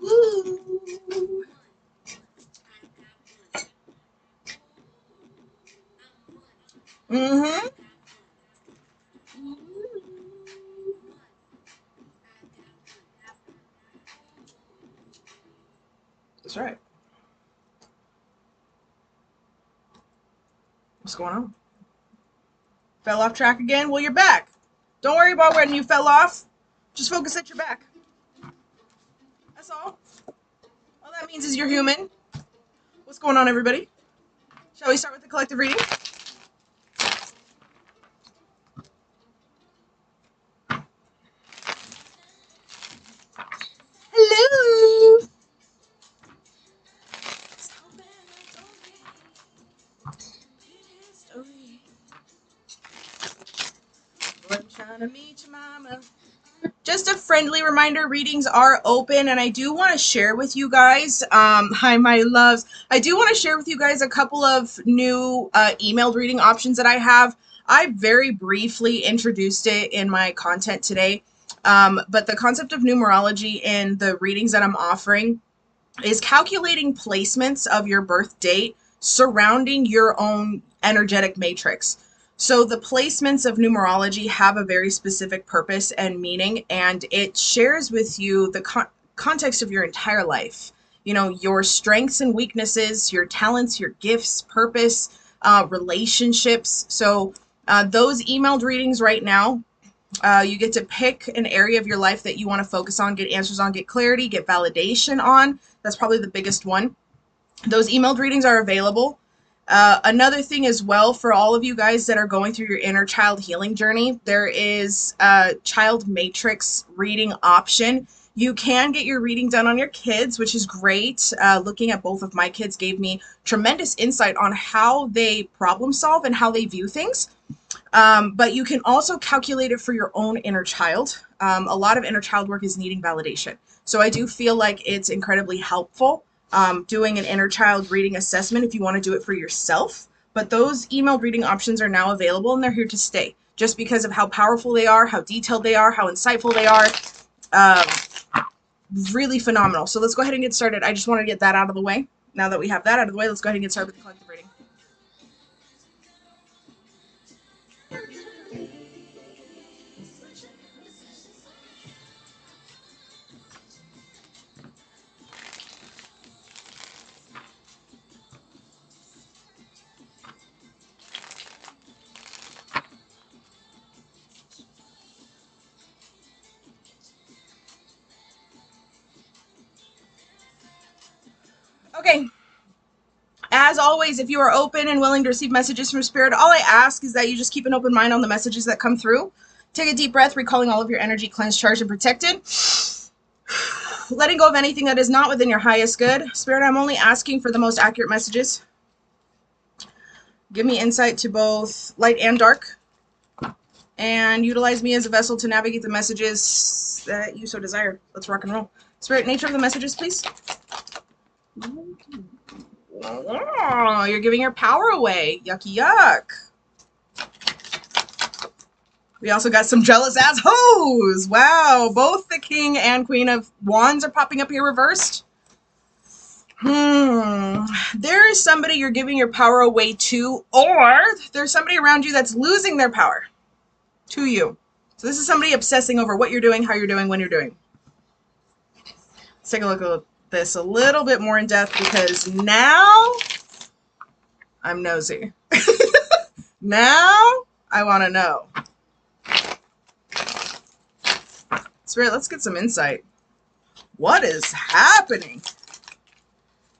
Woo. Mm-hmm. That's right. What's going on? Fell off track again? Well, you're back. Don't worry about when you fell off. Just focus at your back. That's all. All that means is you're human. What's going on, everybody? Shall we start with the collective reading? Hello. Trying to meet your mama. Just a friendly reminder, readings are open, and I do want to share with you guys, hi my loves, I do want to share with you guys a couple of new emailed reading options that I have. I very briefly introduced it in my content today, but the concept of numerology in the readings that I'm offering is calculating placements of your birth date surrounding your own energetic matrix. So the placements of numerology have a very specific purpose and meaning, and it shares with you the context of your entire life. You know, your strengths and weaknesses, your talents, your gifts, purpose, relationships. So those emailed readings right now, you get to pick an area of your life that you want to focus on, get answers on, get clarity, get validation on. That's probably the biggest one. Those emailed readings are available. Another thing as well, for all of you guys that are going through your inner child healing journey, there is a child matrix reading option. You can get your reading done on your kids, which is great. Looking at both of my kids gave me tremendous insight on how they problem solve and how they view things. But you can also calculate it for your own inner child. A lot of inner child work is needing validation. So I do feel like it's incredibly helpful doing an inner child reading assessment if you want to do it for yourself. But those emailed reading options are now available, and they're here to stay just because of how powerful they are, how detailed they are, how insightful they are. Really phenomenal. So let's go ahead and get started. I just want to get that out of the way. Now that we have that out of the way, let's go ahead and get started with the collective reading. Okay. As always, if you are open and willing to receive messages from Spirit, all I ask is that you just keep an open mind on the messages that come through. Take a deep breath, recalling all of your energy cleansed, charged, and protected. Letting go of anything that is not within your highest good. Spirit, I'm only asking for the most accurate messages. Give me insight to both light and dark. And utilize me as a vessel to navigate the messages that you so desire. Let's rock and roll. Spirit, nature of the messages, please. Oh, you're giving your power away. Yucky yuck. We also got some jealous ass hoes. Wow, both the King and Queen of Wands are popping up here reversed. There is somebody you're giving your power away to, or there's somebody around you that's losing their power to you. So this is somebody obsessing over what you're doing, how you're doing, when you're doing. Let's take a look at this a little bit more in depth, because now I'm nosy. Now I want to know. Spirit, let's get some insight. What is happening?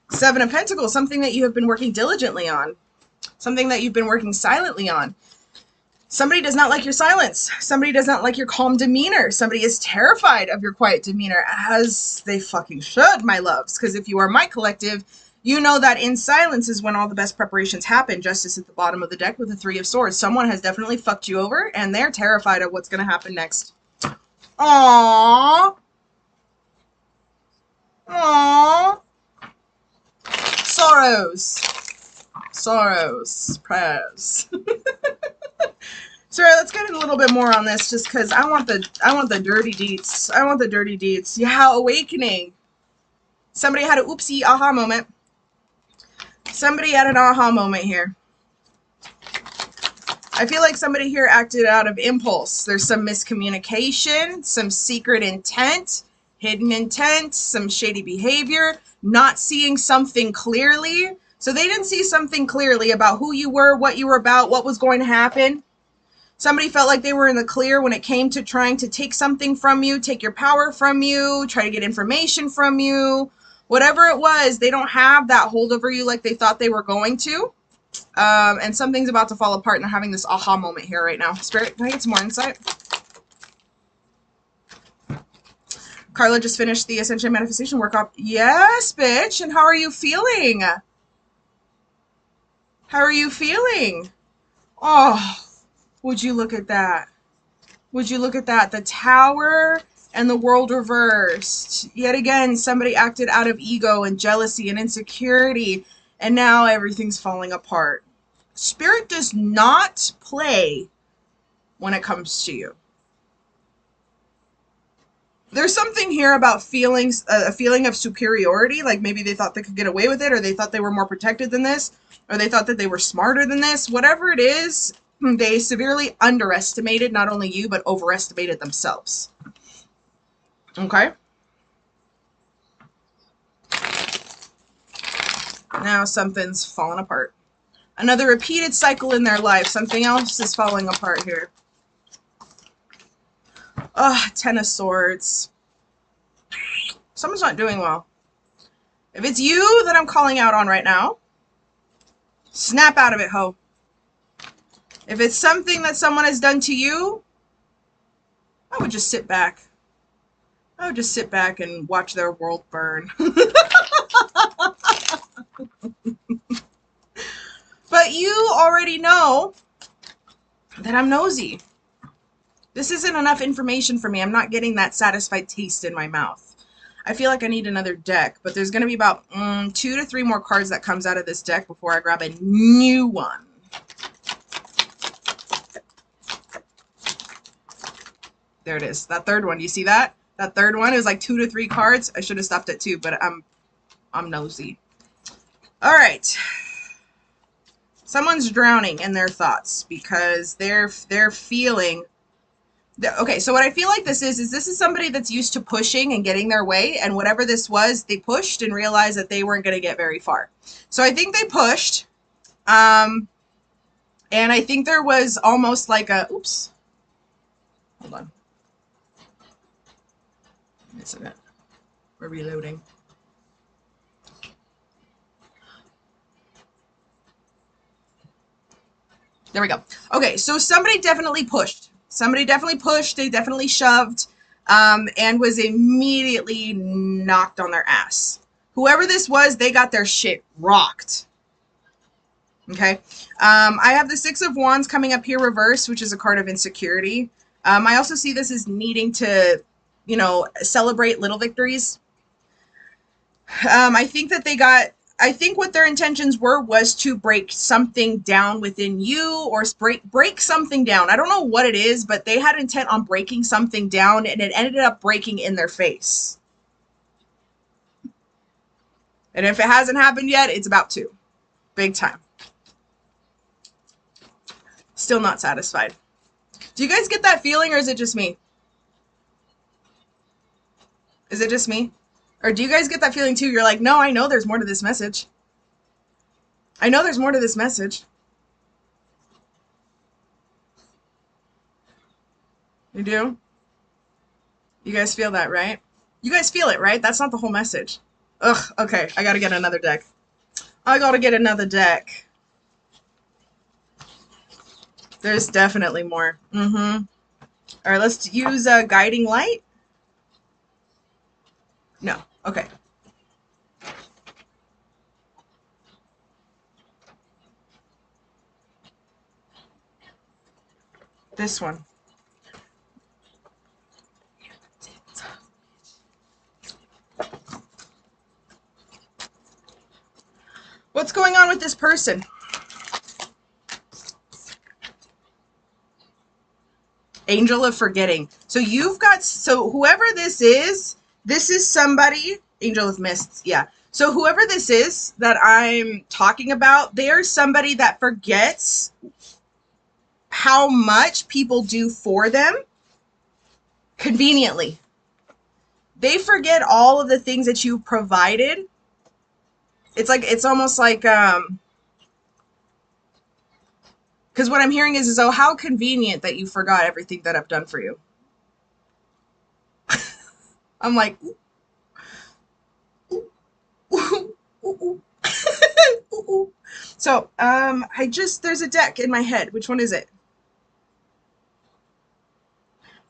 Seven of Pentacles, something that you have been working diligently on. Something that you've been working silently on. Somebody does not like your silence. Somebody does not like your calm demeanor. Somebody is terrified of your quiet demeanor, as they fucking should, my loves. Because if you are my collective, you know that in silence is when all the best preparations happen. Justice at the bottom of the deck with the Three of Swords. Someone has definitely fucked you over, and they're terrified of what's going to happen next. Aww. Aww. Sorrows. Prayers. Sorry, let's get a little bit more on this, just because I want the dirty deets. I want the dirty deets. Yeah, awakening. Somebody had an oopsie aha moment. Somebody had an aha moment here. I feel like somebody here acted out of impulse. There's some miscommunication, some secret intent, hidden intent, some shady behavior, not seeing something clearly. So they didn't see something clearly about who you were, what you were about, what was going to happen. Somebody felt like they were in the clear when it came to trying to take something from you, take your power from you, try to get information from you. Whatever it was, they don't have that hold over you like they thought they were going to. And something's about to fall apart, and they're having this aha moment here right now. Spirit, can I get some more insight? Carla just finished the Ascension and Manifestation workshop. Yes, bitch. And how are you feeling? How are you feeling? Oh, would you look at that? Would you look at that? The Tower and the World reversed. Yet again, somebody acted out of ego and jealousy and insecurity, and now everything's falling apart. Spirit does not play when it comes to you. There's something here about feelings, a feeling of superiority, like maybe they thought they could get away with it, or they thought they were more protected than this, or they thought that they were smarter than this. Whatever it is, they severely underestimated not only you, but overestimated themselves. Okay? Now something's falling apart. Another repeated cycle in their life. Something else is falling apart here. Ten of Swords. Someone's not doing well. If it's you that I'm calling out on right now, snap out of it, ho. If it's something that someone has done to you, I would just sit back. I would just sit back and watch their world burn. But you already know that I'm nosy. This isn't enough information for me. I'm not getting that satisfied taste in my mouth. I feel like I need another deck, but there's going to be about 2 to 3 more cards that comes out of this deck before I grab a new one. There it is. That third one. You see that? That third one is like 2 to 3 cards. I should have stopped at 2, but I'm nosy. All right. Someone's drowning in their thoughts because they're feeling. Okay, so what I feel like this is somebody that's used to pushing and getting their way, and whatever this was, they pushed and realized that they weren't going to get very far. So I think they pushed, and I think there was almost like a, oops, hold on. Isn't it? We're reloading. There we go. Okay, so somebody definitely pushed. Somebody definitely pushed. They definitely shoved, and was immediately knocked on their ass. Whoever this was, they got their shit rocked. Okay. I have the 6 of Wands coming up here reversed, which is a card of insecurity. I also see this as needing to, you know, celebrate little victories. I think that they got, I think what their intentions was to break something down within you, or break something down. I don't know what it is, but they had intent on breaking something down, and it ended up breaking in their face. And if it hasn't happened yet, it's about to. Big time. Still not satisfied. Do you guys get that feeling, or is it just me? Is it just me? Or do you guys get that feeling too? You're like, no, I know there's more to this message. I know there's more to this message. You do? You guys feel that, right? You guys feel it, right? That's not the whole message. Ugh, okay. I gotta get another deck. I gotta get another deck. There's definitely more. All right, let's use a guiding light. No. Okay. This one. What's going on with this person? Angel of forgetting. So you've got, so whoever this is somebody Angel of Mists, yeah. So whoever this is that I'm talking about, they're somebody that forgets how much people do for them conveniently. They forget all of the things that you provided. It's almost like, because what I'm hearing is, oh, how convenient that you forgot everything that I've done for you. I'm like, ooh, ooh, ooh, ooh, ooh. So, there's a deck in my head. Which one is it?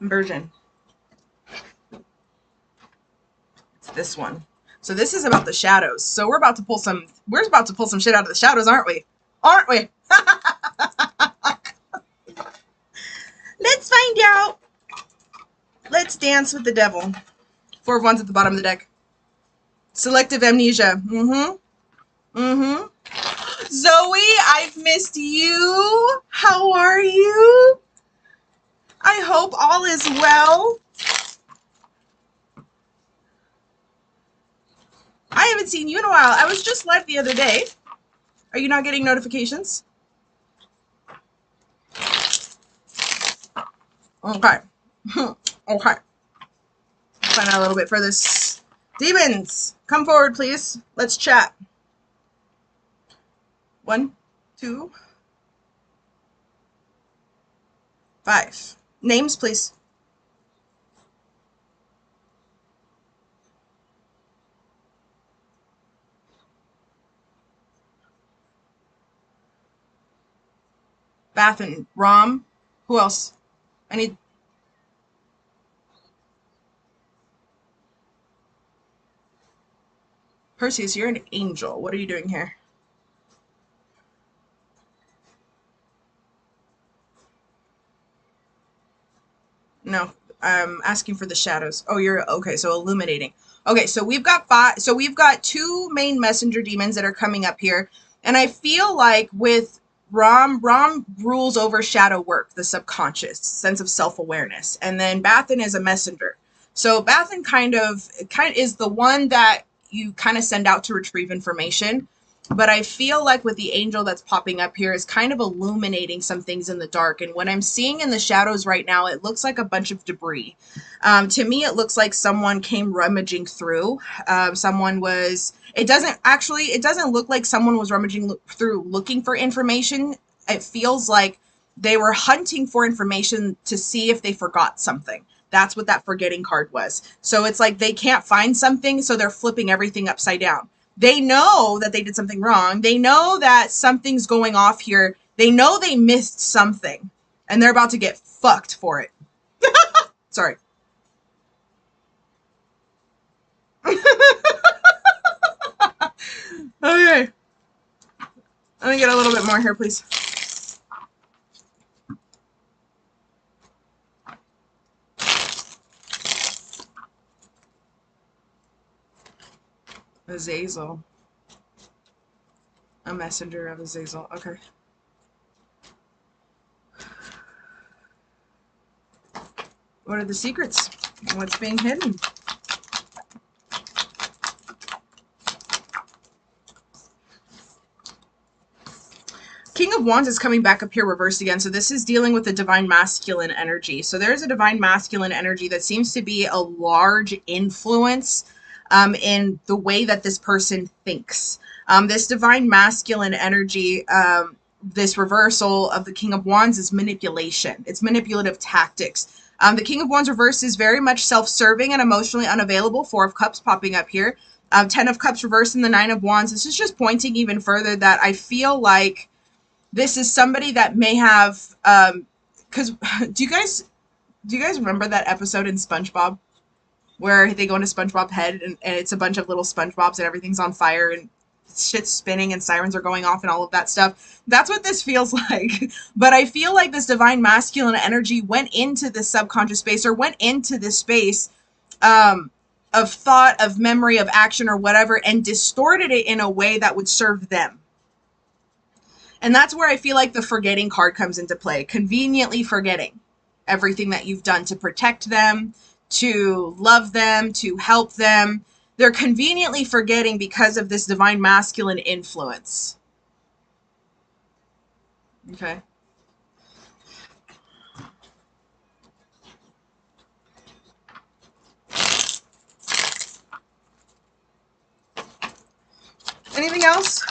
Version. It's this one. So this is about the shadows. So we're about to pull some shit out of the shadows, aren't we? Aren't we? Let's find out. Let's dance with the devil. 4 of Wands at the bottom of the deck. Selective amnesia. Zoe, I've missed you. How are you? I hope all is well. I haven't seen you in a while. I was just live the other day. Are you not getting notifications? Okay. Okay. Find out a little bit for this. Demons, come forward, please. Let's chat. 1, 2, 5. Names, please. Bath and Rom. Who else? I need... Perseus, you're an angel. What are you doing here? No, I'm asking for the shadows. Oh, you're okay. So illuminating. Okay, so we've got 5. So we've got 2 main messenger demons that are coming up here, and I feel like with Rom rules over shadow work, the subconscious sense of self-awareness, and then Bathan is a messenger. So Bathan kind of is the one that you kind of send out to retrieve information. But I feel like with the angel that's popping up here is kind of illuminating some things in the dark. And what I'm seeing in the shadows right now, it looks like a bunch of debris. To me, it looks like someone came rummaging through. It doesn't look like someone was rummaging through looking for information. It feels like they were hunting for information to see if they forgot something. That's what that forgetting card was. So it's like they can't find something, so they're flipping everything upside down. They know that they did something wrong. They know that something's going off here. They know they missed something, and they're about to get fucked for it. Sorry. Okay. Let me get a little bit more here, please. Azazel. A messenger of Azazel. Okay. What are the secrets? What's being hidden? King of Wands is coming back up here reversed again. So this is dealing with the divine masculine energy. So there's a divine masculine energy that seems to be a large influence in the way that this person thinks. This divine masculine energy, this reversal of the King of Wands is manipulation. It's manipulative tactics. The King of Wands reverse is very much self-serving and emotionally unavailable. 4 of Cups popping up here. 10 of Cups reversed and the 9 of Wands. This is just pointing even further that I feel like this is somebody that may have, because do you guys remember that episode in SpongeBob where they go into SpongeBob's head and it's a bunch of little SpongeBobs and everything's on fire and shit's spinning and sirens are going off and all of that stuff? That's what this feels like. But I feel like this divine masculine energy went into this subconscious space or went into this space of thought, of memory, of action or whatever, and distorted it in a way that would serve them. And that's where I feel like the forgetting card comes into play. Conveniently forgetting everything that you've done to protect them, to love them, to help them. They're conveniently forgetting because of this divine masculine influence. Okay. Anything else?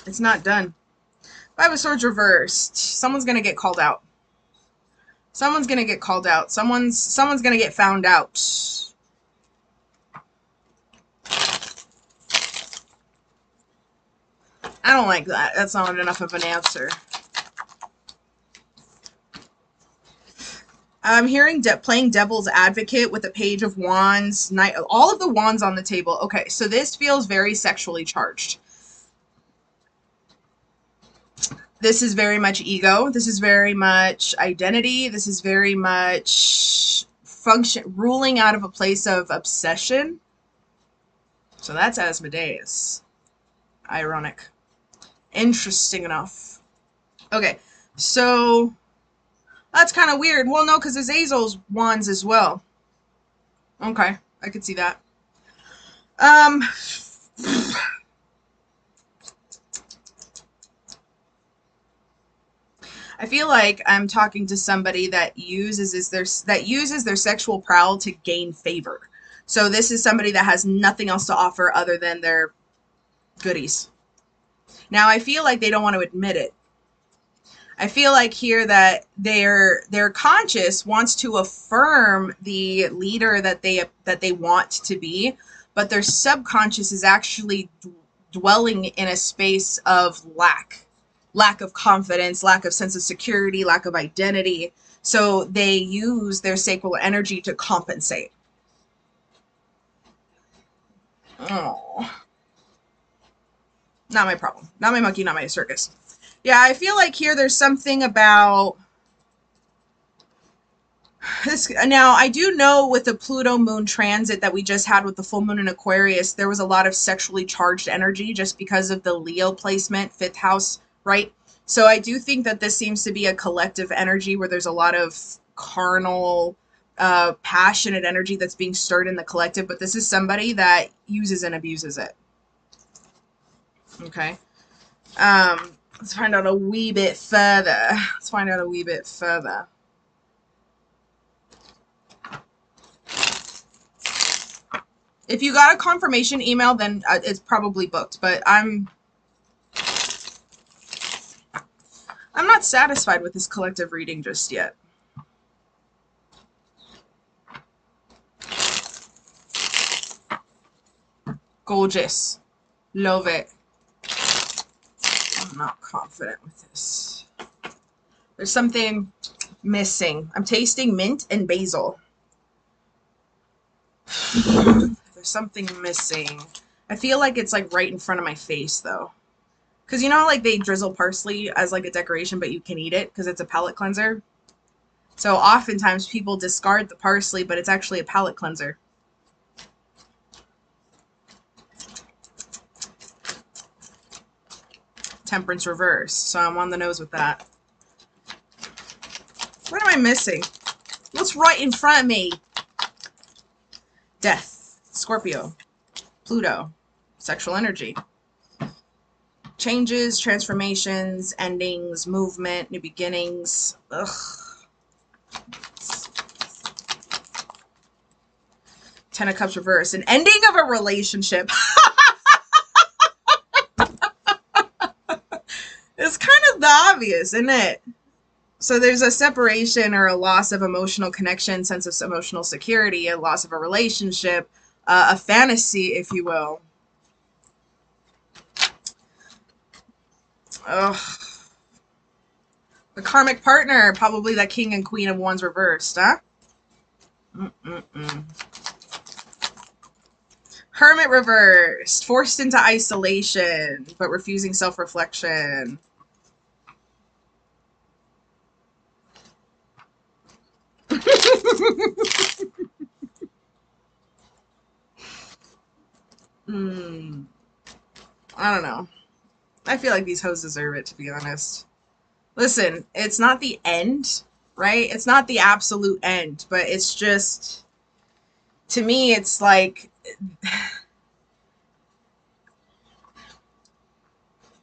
It's not done. Five of Swords reversed. Someone's gonna get called out. Someone's gonna get called out. Someone's gonna get found out. I don't like that. That's not enough of an answer. I'm hearing playing devil's advocate with a page of wands, all of the wands on the table. Okay, so this feels very sexually charged. This is very much ego. This is very much identity. This is very much ruling out of a place of obsession. So that's Asmodeus. Ironic. Interesting enough. Okay, so that's kind of weird. Well, no, because Azazel's wands as well. Okay, I could see that. I feel like I'm talking to somebody that uses their sexual prowl to gain favor. So this is somebody that has nothing else to offer other than their goodies. Now, I feel like they don't want to admit it. I feel like here that their conscious wants to affirm the leader that they want to be, but their subconscious is actually dwelling in a space of lack of confidence, lack of sense of security, lack of identity. So they use their sacral energy to compensate. Oh. Not my problem. Not my monkey, not my circus. Yeah, I feel like here there's something about this. Now, I do know with the Pluto moon transit that we just had with the full moon in Aquarius, there was a lot of sexually charged energy just because of the Leo placement, 5th house, right? So I do think that this seems to be a collective energy where there's a lot of carnal, passionate energy that's being stirred in the collective, but this is somebody that uses and abuses it. Okay. Let's find out a wee bit further. If you got a confirmation email, then it's probably booked, but I'm not satisfied with this collective reading just yet. Gorgeous. Love it. I'm not confident with this. There's something missing. I'm tasting mint and basil. There's something missing. I feel like it's like right in front of my face though. Because you know like they drizzle parsley as like a decoration, but you can eat it because it's a palate cleanser. So oftentimes people discard the parsley, but it's actually a palate cleanser. Temperance reversed, so I'm on the nose with that. What am I missing? What's right in front of me? Death, Scorpio, Pluto, sexual energy. Changes, transformations, endings, movement, new beginnings. Ugh. Ten of Cups reversed. An ending of a relationship. It's kind of the obvious, isn't it? So there's a separation or a loss of emotional connection, sense of emotional security, a loss of a relationship, a fantasy, if you will. Ugh. The karmic partner, probably that King and Queen of Wands reversed, huh? Hermit reversed, forced into isolation, but refusing self-reflection. I don't know. I feel like these hoes deserve it, to be honest. Listen, it's not the end, right? It's not the absolute end, but it's just to me, it's like,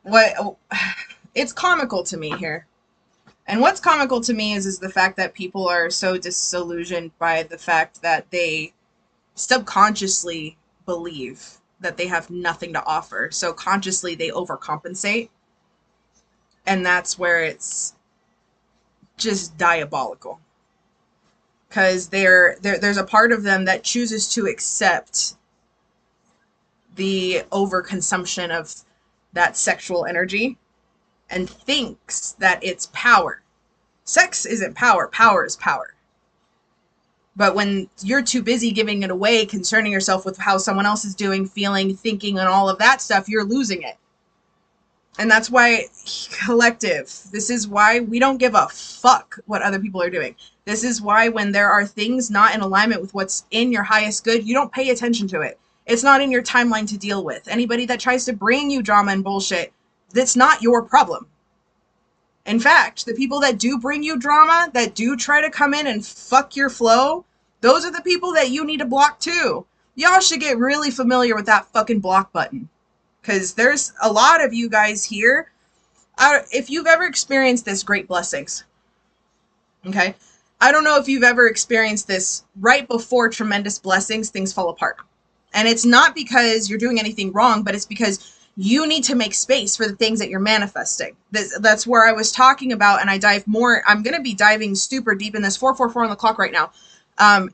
what, it's comical to me here. And what's comical to me is the fact that people are so disillusioned by the fact that they subconsciously believe that they have nothing to offer. So consciously they overcompensate. And that's where it's just diabolical. Because there's a part of them that chooses to accept the overconsumption of that sexual energy and thinks that it's power. Sex isn't power. Power is power. But when you're too busy giving it away, concerning yourself with how someone else is doing, feeling, thinking, and all of that stuff, you're losing it. And that's why, collective, this is why we don't give a fuck what other people are doing. This is why when there are things not in alignment with what's in your highest good, you don't pay attention to it. It's not in your timeline to deal with. Anybody that tries to bring you drama and bullshit, that's not your problem. In fact, the people that do bring you drama, that do try to come in and fuck your flow, those are the people that you need to block too. Y'all should get really familiar with that fucking block button. Because there's a lot of you guys here. If you've ever experienced this, great blessings. Okay? I don't know if you've ever experienced this right before tremendous blessings, things fall apart. And it's not because you're doing anything wrong, but it's because you need to make space for the things that you're manifesting. That's where I was talking about, and I dive more. I'm going to be diving super deep in this 444 on the clock right now.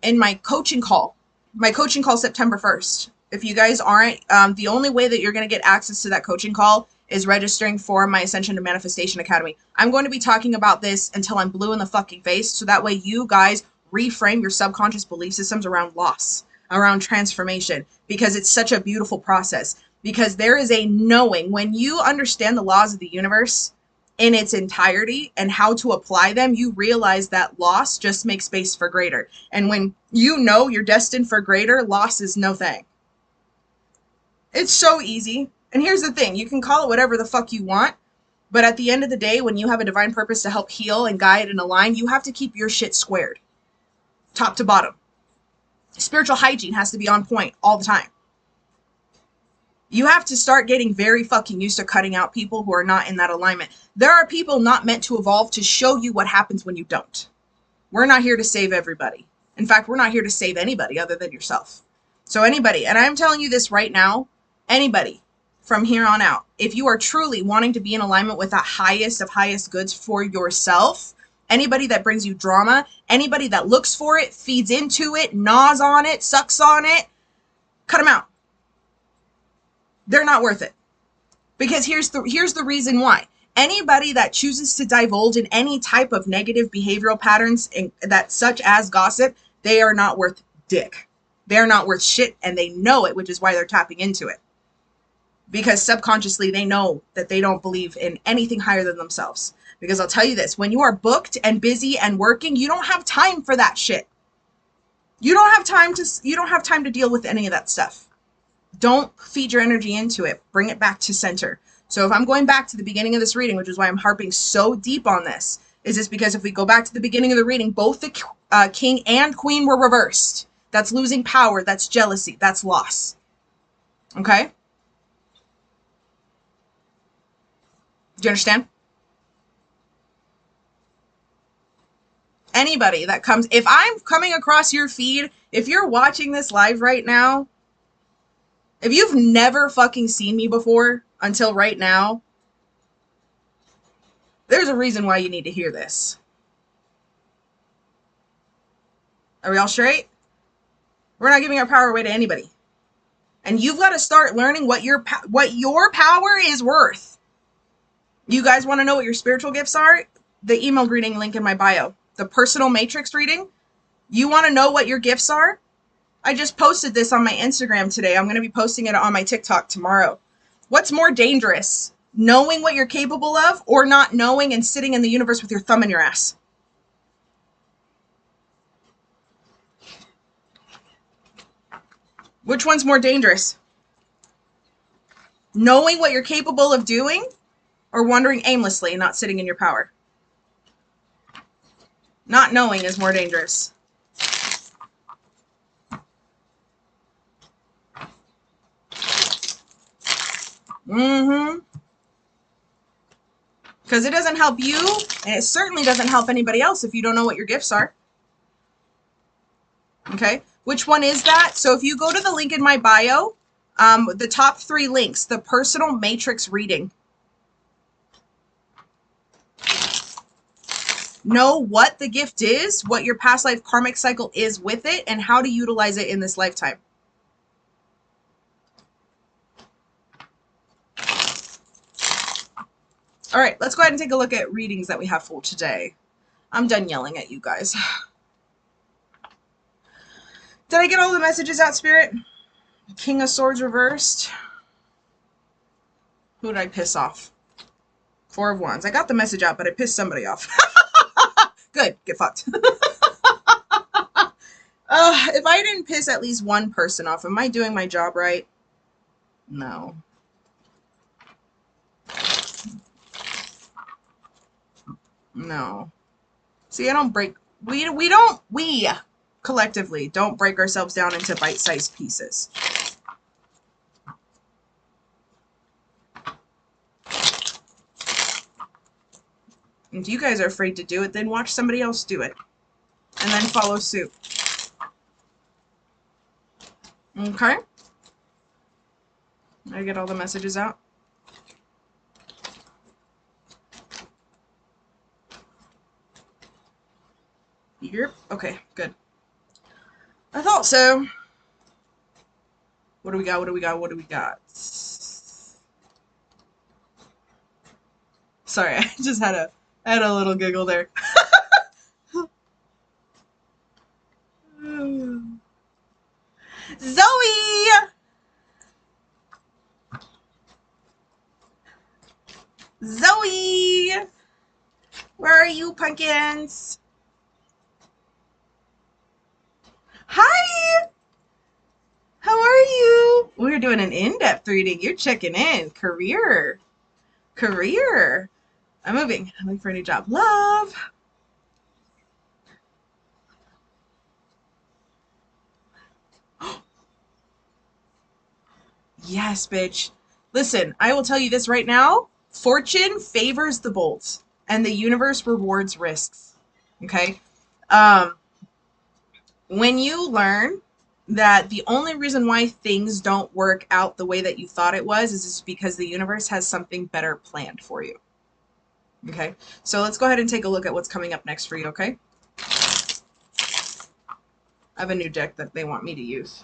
In my coaching call. My coaching call September 1st. If you guys aren't, the only way that you're going to get access to that coaching call is registering for my Ascension and Manifestation Academy. I'm going to be talking about this until I'm blue in the fucking face, so that way you guys reframe your subconscious belief systems around loss, around transformation, because it's such a beautiful process. Because there is a knowing, when you understand the laws of the universe in its entirety and how to apply them, you realize that loss just makes space for greater. And when you know you're destined for greater, loss is no thing. It's so easy. And here's the thing, you can call it whatever the fuck you want, but at the end of the day, when you have a divine purpose to help heal and guide and align, you have to keep your shit squared, top to bottom. Spiritual hygiene has to be on point all the time. You have to start getting very fucking used to cutting out people who are not in that alignment. There are people not meant to evolve to show you what happens when you don't. We're not here to save everybody. In fact, we're not here to save anybody other than yourself. So anybody, and I'm telling you this right now, anybody from here on out, if you are truly wanting to be in alignment with the highest of highest goods for yourself, anybody that brings you drama, anybody that looks for it, feeds into it, gnaws on it, sucks on it, cut them out. They're not worth it. Because here's the reason why. Anybody that chooses to divulge in any type of negative behavioral patterns, that such as gossip, they are not worth dick. They're not worth shit, and they know it, which is why they're tapping into it. Because subconsciously they know that they don't believe in anything higher than themselves. Because I'll tell you this, when you are booked and busy and working, you don't have time for that shit. You don't have time to deal with any of that stuff. Don't feed your energy into it. Bring it back to center. So if I'm going back to the beginning of this reading, which is why I'm harping so deep on this, is this because if we go back to the beginning of the reading, both the king and queen were reversed. That's losing power. That's jealousy. That's loss. Okay? Do you understand? Anybody that comes, if I'm coming across your feed, if you're watching this live right now, if you've never fucking seen me before until right now, there's a reason why you need to hear this. Are we all straight? We're not giving our power away to anybody. And you've got to start learning what your power is worth. You guys want to know what your spiritual gifts are? The email reading link in my bio. The personal matrix reading. You want to know what your gifts are? I just posted this on my Instagram today. I'm going to be posting it on my TikTok tomorrow. What's more dangerous? Knowing what you're capable of or not knowing and sitting in the universe with your thumb in your ass? Which one's more dangerous? Knowing what you're capable of doing or wandering aimlessly and not sitting in your power? Not knowing is more dangerous. Mm-hmm. Because it doesn't help you, and it certainly doesn't help anybody else if you don't know what your gifts are. Okay? Which one is that? So if you go to the link in my bio, the top 3 links, the personal matrix reading. Know what the gift is, what your past life karmic cycle is with it, and how to utilize it in this lifetime. All right, let's go ahead and take a look at readings that we have for today. I'm done yelling at you guys. Did I get all the messages out, Spirit? King of Swords reversed. Who did I piss off? 4 of Wands. I got the message out, but I pissed somebody off. Good. Get fucked. If I didn't piss at least one person off, am I doing my job right? No. No. See, I don't break... We collectively don't break ourselves down into bite-sized pieces. If you guys are afraid to do it, then watch somebody else do it. And then follow suit. Okay? Did I get all the messages out? Yep. Okay, good. I thought so. What do we got? What do we got? What do we got? Sorry, I just had a little giggle there. Zoe! Zoe! Where are you, pumpkins? Hi! How are you? We're doing an in-depth reading. You're checking in. Career. I'm moving. I'm looking for a new job. Love. Yes, bitch. Listen, I will tell you this right now. Fortune favors the bold, and the universe rewards risks. Okay? When you learn that the only reason why things don't work out the way that you thought it was is just because the universe has something better planned for you. Okay? So let's go ahead and take a look at what's coming up next for you, okay? I have a new deck that they want me to use.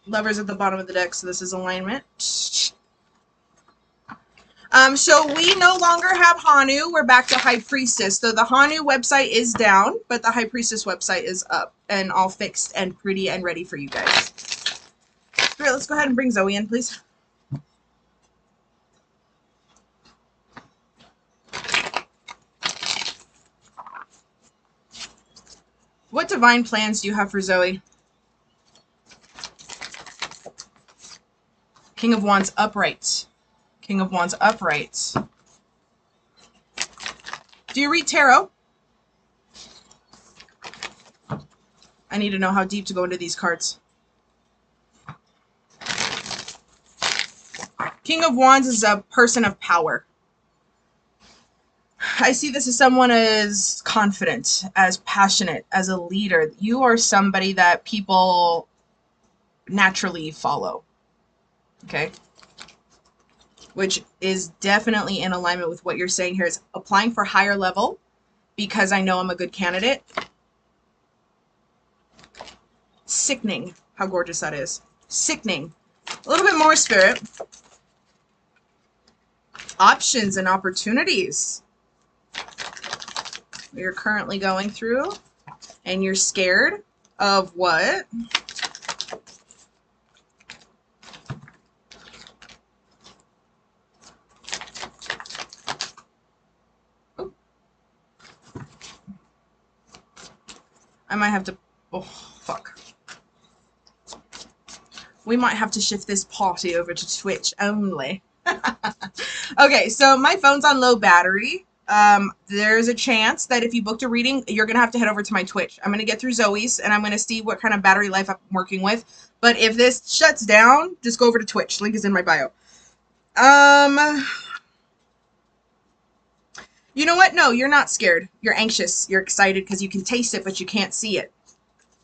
Lovers at the bottom of the deck, so this is alignment. So we no longer have Hanu. We're back to High Priestess. So the Hanu website is down, but the High Priestess website is up and all fixed and pretty and ready for you guys. All right, let's go ahead and bring Zoe in, please. What divine plans do you have for Zoe? King of Wands upright. King of Wands upright. Do you read tarot? I need to know how deep to go into these cards. King of Wands is a person of power. I see this as someone as confident, as passionate, as a leader. You are somebody that people naturally follow. Okay? Which is definitely in alignment with what you're saying here, is applying for higher level because I know I'm a good candidate. Sickening how gorgeous that is. Sickening. A little bit more, Spirit. Options and opportunities you're currently going through, and you're scared of what? Oh. I might have to... Oh, fuck. We might have to shift this party over to Twitch only. Okay, so my phone's on low battery. There's a chance that if you booked a reading, you're going to have to head over to my Twitch. I'm going to get through Zoe's, and I'm going to see what kind of battery life I'm working with. But if this shuts down, just go over to Twitch. Link is in my bio. You know what? No, you're not scared. You're anxious. You're excited because you can taste it, but you can't see it.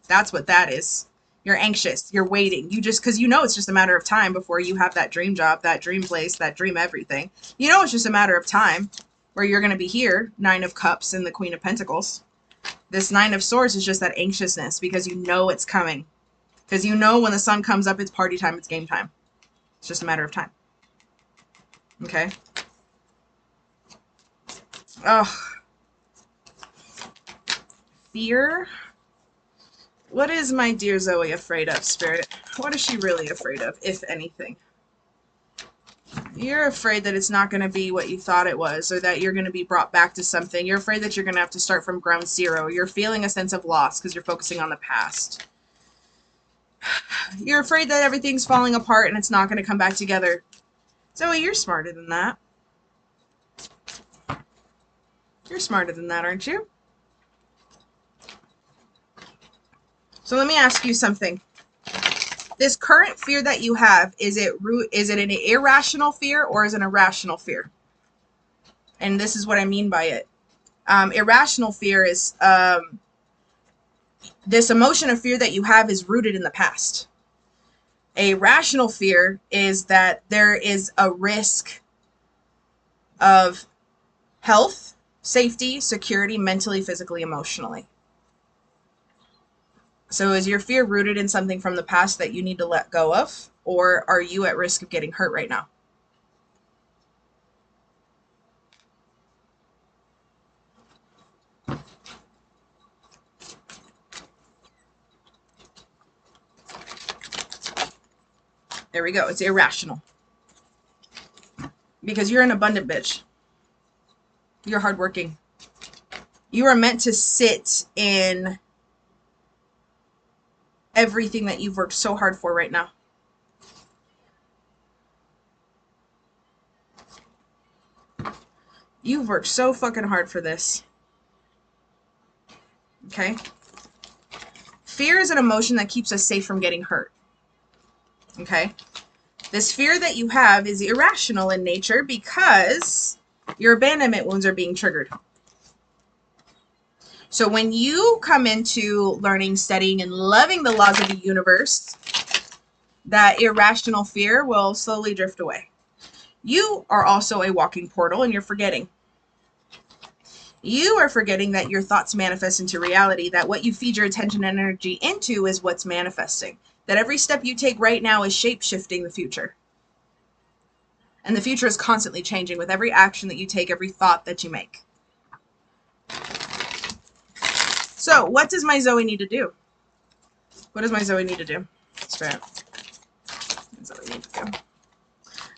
That's what that is. You're anxious. You're waiting. You just, because you know it's just a matter of time before you have that dream job, that dream place, that dream everything. You know it's just a matter of time where you're going to be here, Nine of Cups and the Queen of Pentacles. This Nine of Swords is just that anxiousness because you know it's coming. Because you know when the sun comes up, it's party time, it's game time. It's just a matter of time. Okay? Oh. Fear. What is my dear Zoe afraid of, Spirit? What is she really afraid of, if anything? You're afraid that it's not going to be what you thought it was, or that you're going to be brought back to something. You're afraid that you're going to have to start from ground zero. You're feeling a sense of loss because you're focusing on the past. You're afraid that everything's falling apart and it's not going to come back together. Zoe, you're smarter than that. You're smarter than that, aren't you? So let me ask you something. This current fear that you have, is it an irrational fear or is it a rational fear? And this is what I mean by it. Irrational fear is this emotion of fear that you have is rooted in the past. A rational fear is that there is a risk of health, safety, security, mentally, physically, emotionally. So is your fear rooted in something from the past that you need to let go of? Or are you at risk of getting hurt right now? There we go. It's irrational. Because you're an abundant bitch. You're hardworking. You are meant to sit in everything that you've worked so hard for right now. You've worked so fucking hard for this. Okay? Fear is an emotion that keeps us safe from getting hurt. Okay? This fear that you have is irrational in nature because your abandonment wounds are being triggered. So when you come into learning, studying, and loving the laws of the universe, that irrational fear will slowly drift away. You are also a walking portal, and you're forgetting. You are forgetting that your thoughts manifest into reality, that what you feed your attention and energy into is what's manifesting. That every step you take right now is shape-shifting the future. And the future is constantly changing with every action that you take, every thought that you make. So, what does my Zoe need to do? What does my Zoe need to do? Spirit. What does Zoe need to do?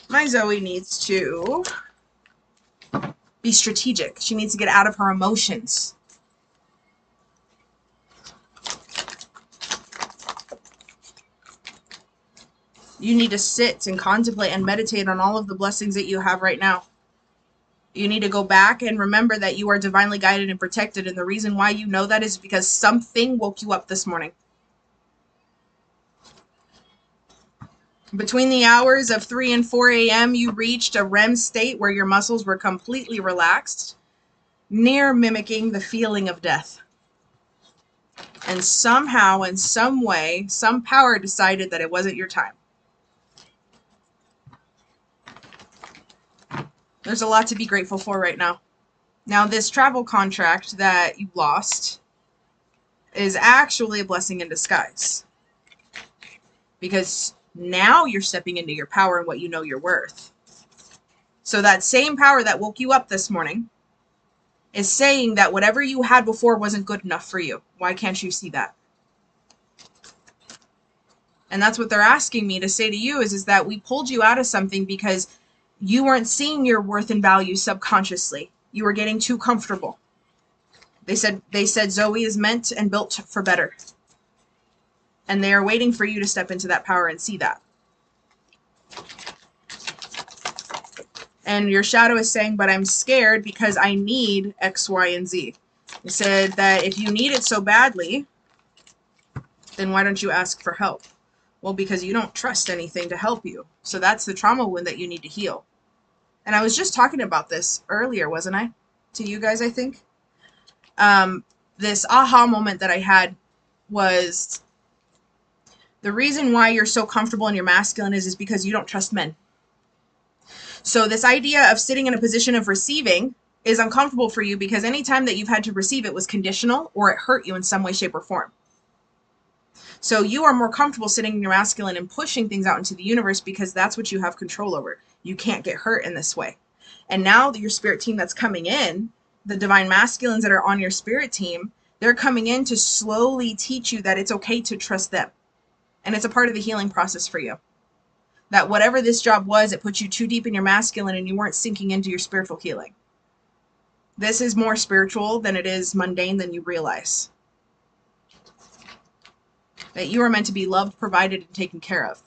My Zoe needs to be strategic. She needs to get out of her emotions. You need to sit and contemplate and meditate on all of the blessings that you have right now. You need to go back and remember that you are divinely guided and protected. And the reason why you know that is because something woke you up this morning. Between the hours of 3 and 4 a.m., you reached a REM state where your muscles were completely relaxed, near mimicking the feeling of death. And somehow, in some way, some power decided that it wasn't your time. There's a lot to be grateful for right now. Now, this travel contract that you lost is actually a blessing in disguise. Because now you're stepping into your power and what you know you're worth. So that same power that woke you up this morning is saying that whatever you had before wasn't good enough for you. Why can't you see that? And that's what they're asking me to say to you is that we pulled you out of something because you weren't seeing your worth and value subconsciously. You were getting too comfortable. They said Zoe is meant and built for better. And they are waiting for you to step into that power and see that. And your shadow is saying, but I'm scared because I need X, Y, and Z. It said that if you need it so badly, then why don't you ask for help? Well, because you don't trust anything to help you. So that's the trauma wound that you need to heal. And I was just talking about this earlier, wasn't I? To you guys, I think. This aha moment that I had was the reason why you're so comfortable in your masculine is because you don't trust men. So this idea of sitting in a position of receiving is uncomfortable for you because anytime that you've had to receive it was conditional or it hurt you in some way, shape, or form. So you are more comfortable sitting in your masculine and pushing things out into the universe because that's what you have control over. You can't get hurt in this way. And now your spirit team that's coming in, the divine masculines that are on your spirit team, they're coming in to slowly teach you that it's okay to trust them. And it's a part of the healing process for you. That whatever this job was, it put you too deep in your masculine and you weren't sinking into your spiritual healing. This is more spiritual than it is mundane than you realize. That you are meant to be loved, provided, and taken care of.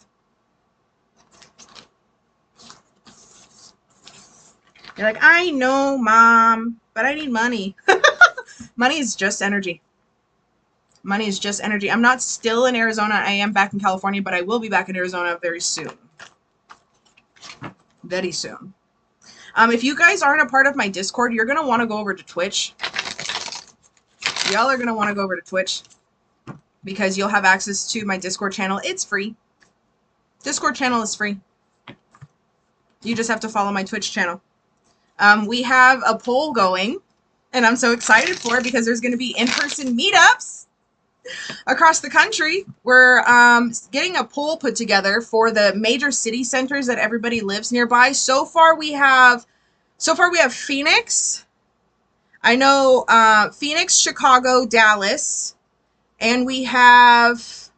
You're like, I know, Mom, but I need money. Money is just energy. Money is just energy. I'm not still in Arizona. I am back in California, but I will be back in Arizona very soon. Very soon. If you guys aren't a part of my Discord, you're going to want to go over to Twitch. Y'all are going to want to go over to Twitch because you'll have access to my Discord channel. It's free. Discord channel is free. You just have to follow my Twitch channel. We have a poll going, and I'm so excited for it because there's going to be in-person meetups across the country. We're getting a poll put together for the major city centers that everybody lives nearby. So far we have Phoenix. I know Phoenix, Chicago, Dallas, and we have,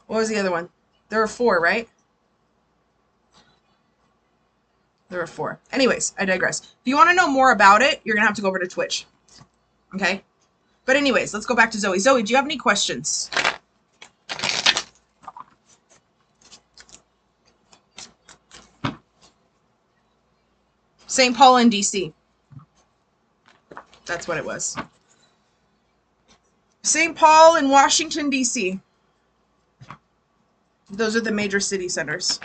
what was the other one? There were 4, right? There were 4. Anyways, I digress. If you want to know more about it, you're going to have to go over to Twitch. Okay? But anyways, let's go back to Zoe. Zoe, do you have any questions? St. Paul and DC. That's what it was. St. Paul and Washington, DC. Those are the major city centers.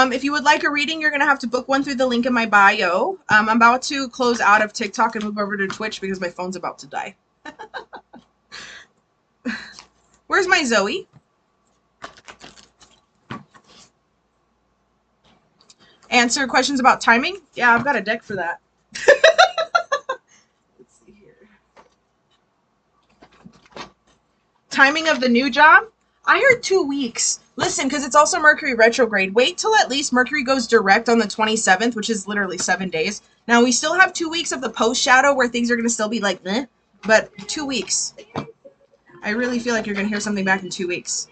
If you would like a reading, you're going to have to book one through the link in my bio. I'm about to close out of TikTok and move over to Twitch because my phone's about to die. Where's my Zoe? Answer questions about timing? Yeah, I've got a deck for that. Let's see here. Timing of the new job? I heard 2 weeks. Listen, because it's also Mercury retrograde. Wait till at least Mercury goes direct on the 27th, which is literally 7 days. Now, we still have 2 weeks of the post-shadow where things are going to still be like, eh, but 2 weeks. I really feel like you're going to hear something back in 2 weeks.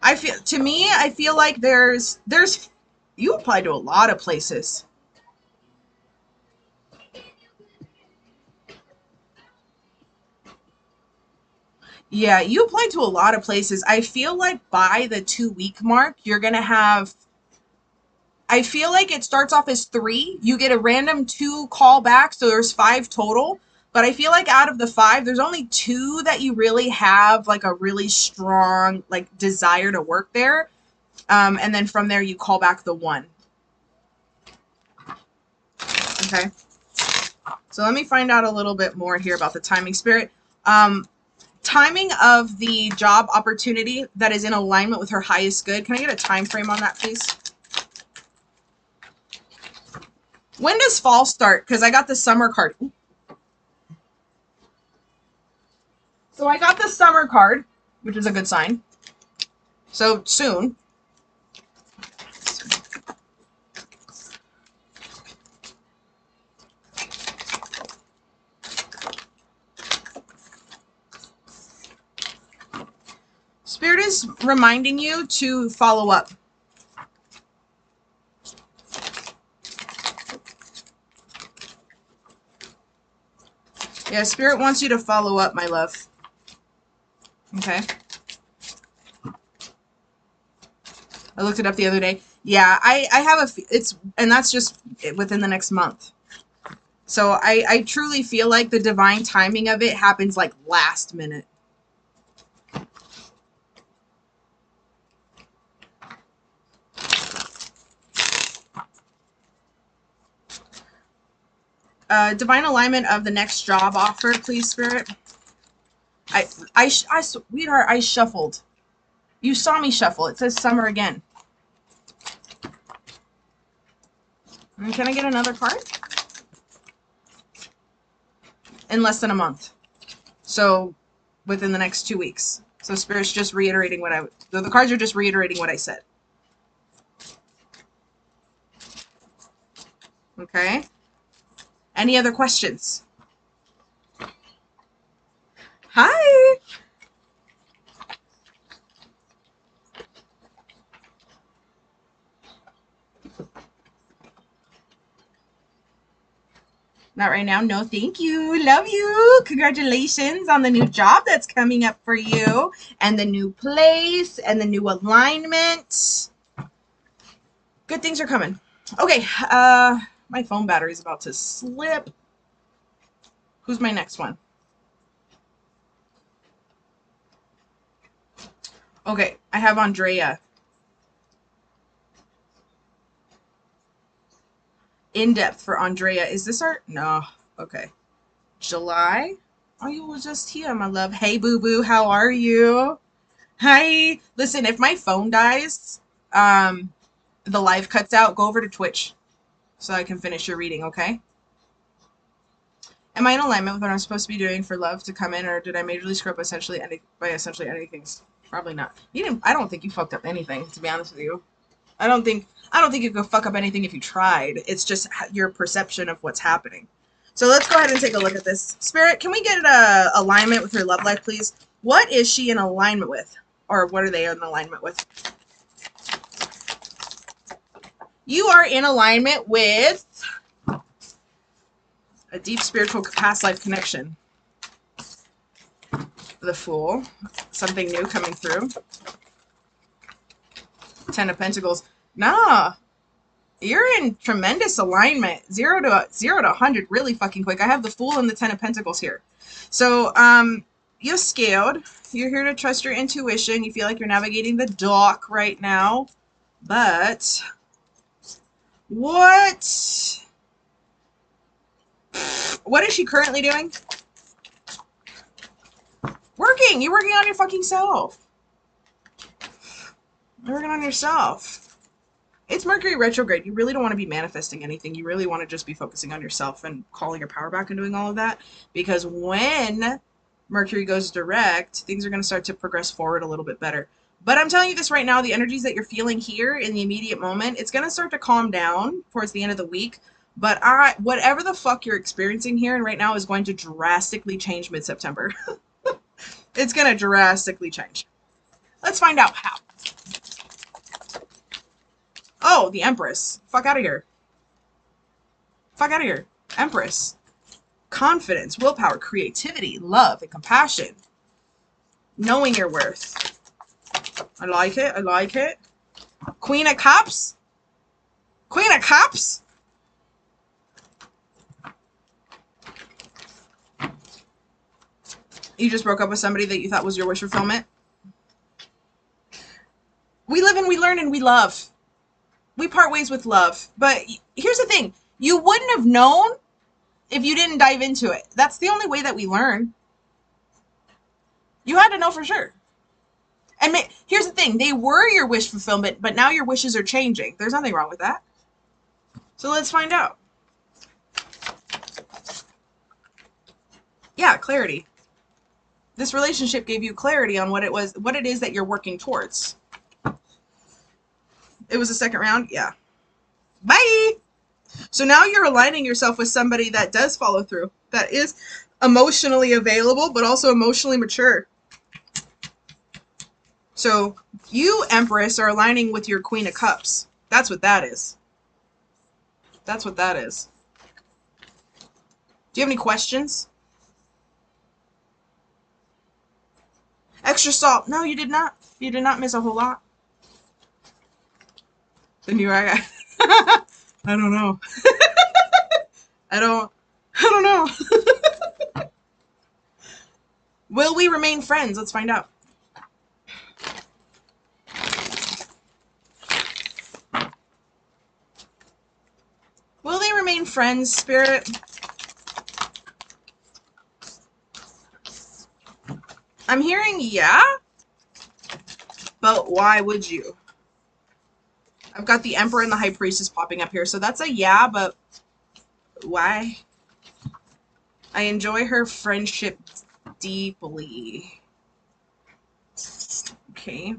I feel like there's, you applied to a lot of places. Yeah, you applied to a lot of places. I feel like by the 2-week mark, you're going to have, I feel like it starts off as 3. You get a random 2 callbacks, so there's 5 total. But I feel like out of the 5, there's only 2 that you really have like a really strong like desire to work there. And then from there, you call back the 1. Okay. So let me find out a little bit more here about the timing spirit. Timing of the job opportunity that is in alignment with her highest good. Can I get a time frame on that, please? When does fall start? Because I got the summer card. So I got the summer card, which is a good sign. So soon. Spirit is reminding you to follow up. Yeah, Spirit wants you to follow up, my love. Okay. I looked it up the other day. Yeah, I have and that's just within the next month. So I truly feel like the divine timing of it happens like last minute. Divine alignment of the next job offer, please, Spirit. Sweetheart, I shuffled. You saw me shuffle. It says summer again. And can I get another card? In less than a month. So within the next 2 weeks. So Spirit's just reiterating what the cards are just reiterating what I said. Okay. Any other questions? Hi. Not right now. No, thank you. Love you. Congratulations on the new job that's coming up for you and the new place and the new alignment. Good things are coming. Okay. My phone battery is about to slip. Who's my next one? Okay. I have Andrea. In depth for Andrea. Is this our... No. Okay. July? Oh, you were just here, my love. Hey, boo-boo. How are you? Hi. Listen, if my phone dies, the live cuts out, go over to Twitch so I can finish your reading, okay? Am I in alignment with what I'm supposed to be doing for love to come in, or did I majorly screw up by essentially anything? Probably not. You didn't. I don't think you fucked up anything, to be honest with you. I don't think you could fuck up anything if you tried. It's just your perception of what's happening. So let's go ahead and take a look at this. Spirit, can we get alignment with her love life, please? What is she in alignment with? Or what are they in alignment with? You are in alignment with a deep spiritual past life connection. The Fool. Something new coming through. Ten of Pentacles. Nah. You're in tremendous alignment. 0 to 100 really fucking quick. I have the Fool and the Ten of Pentacles here. So, you're scared. You're here to trust your intuition. You feel like you're navigating the dark right now. But what is she currently doing? Working. You're working on your fucking self. You're working on yourself. It's Mercury retrograde. You really don't want to be manifesting anything. You really want to just be focusing on yourself and calling your power back and doing all of that. Because when Mercury goes direct, things are going to start to progress forward a little bit better. But I'm telling you this right now, the energies that you're feeling here in the immediate moment, it's going to start to calm down towards the end of the week. But whatever the fuck you're experiencing here and right now is going to drastically change mid-September. It's going to drastically change. Let's find out how. Oh, the Empress. Fuck out of here. Fuck out of here. Empress. Confidence, willpower, creativity, love, and compassion. Knowing your worth. I like it. I like it. Queen of Cups. Queen of Cups. You just broke up with somebody that you thought was your wish fulfillment. We live and we learn and we love. We part ways with love. But here's the thing. You wouldn't have known if you didn't dive into it. That's the only way that we learn. You had to know for sure. And here's the thing. They were your wish fulfillment, but now your wishes are changing. There's nothing wrong with that. So let's find out. Yeah, clarity. This relationship gave you clarity on what it is that you're working towards. It was a second round? Yeah. Bye! So now you're aligning yourself with somebody that does follow through, that is emotionally available, but also emotionally mature. So you, Empress, are aligning with your Queen of Cups. That's what that is. That's what that is. Do you have any questions? Extra salt. No, you did not. You did not miss a whole lot. Then you I I don't know. I don't know. Will we remain friends? Let's find out. Will they remain friends, Spirit? I'm hearing yeah, but why would you? I've got the Emperor and the High Priestess popping up here, so that's a yeah, but why? I enjoy her friendship deeply. Okay.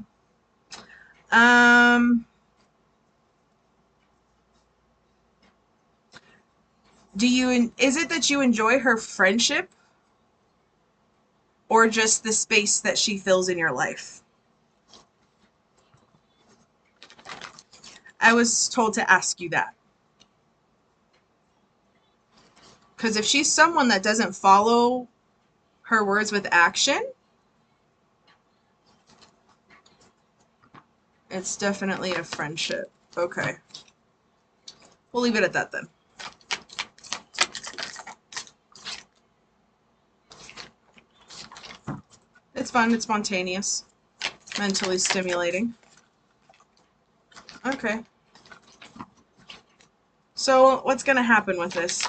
Is it that you enjoy her friendship or just the space that she fills in your life? I was told to ask you that. Because if she's someone that doesn't follow her words with action, it's definitely a friendship. Okay. We'll leave it at that then. It's fun. It's spontaneous. Mentally stimulating. Okay. So what's going to happen with this?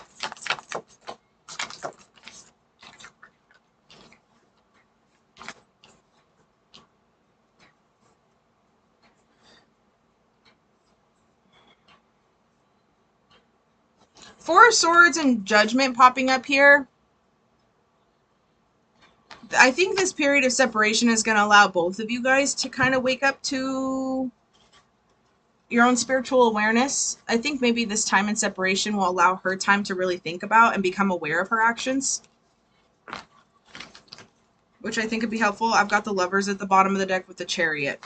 Four of Swords and Judgment popping up here. I think this period of separation is going to allow both of you guys to kind of wake up to your own spiritual awareness. I think maybe this time in separation will allow her time to really think about and become aware of her actions, which I think would be helpful. I've got the Lovers at the bottom of the deck with the Chariot.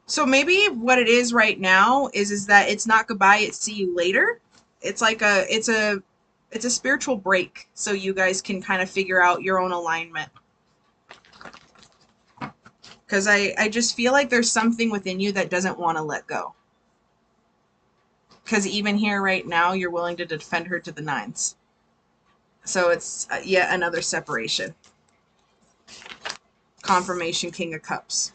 So maybe what it is right now is that it's not goodbye, it's see you later. It's like it's a spiritual break, so you guys can kind of figure out your own alignment. Because I just feel like there's something within you that doesn't want to let go. Because even here right now, you're willing to defend her to the nines. So it's yet another separation. Confirmation, King of Cups.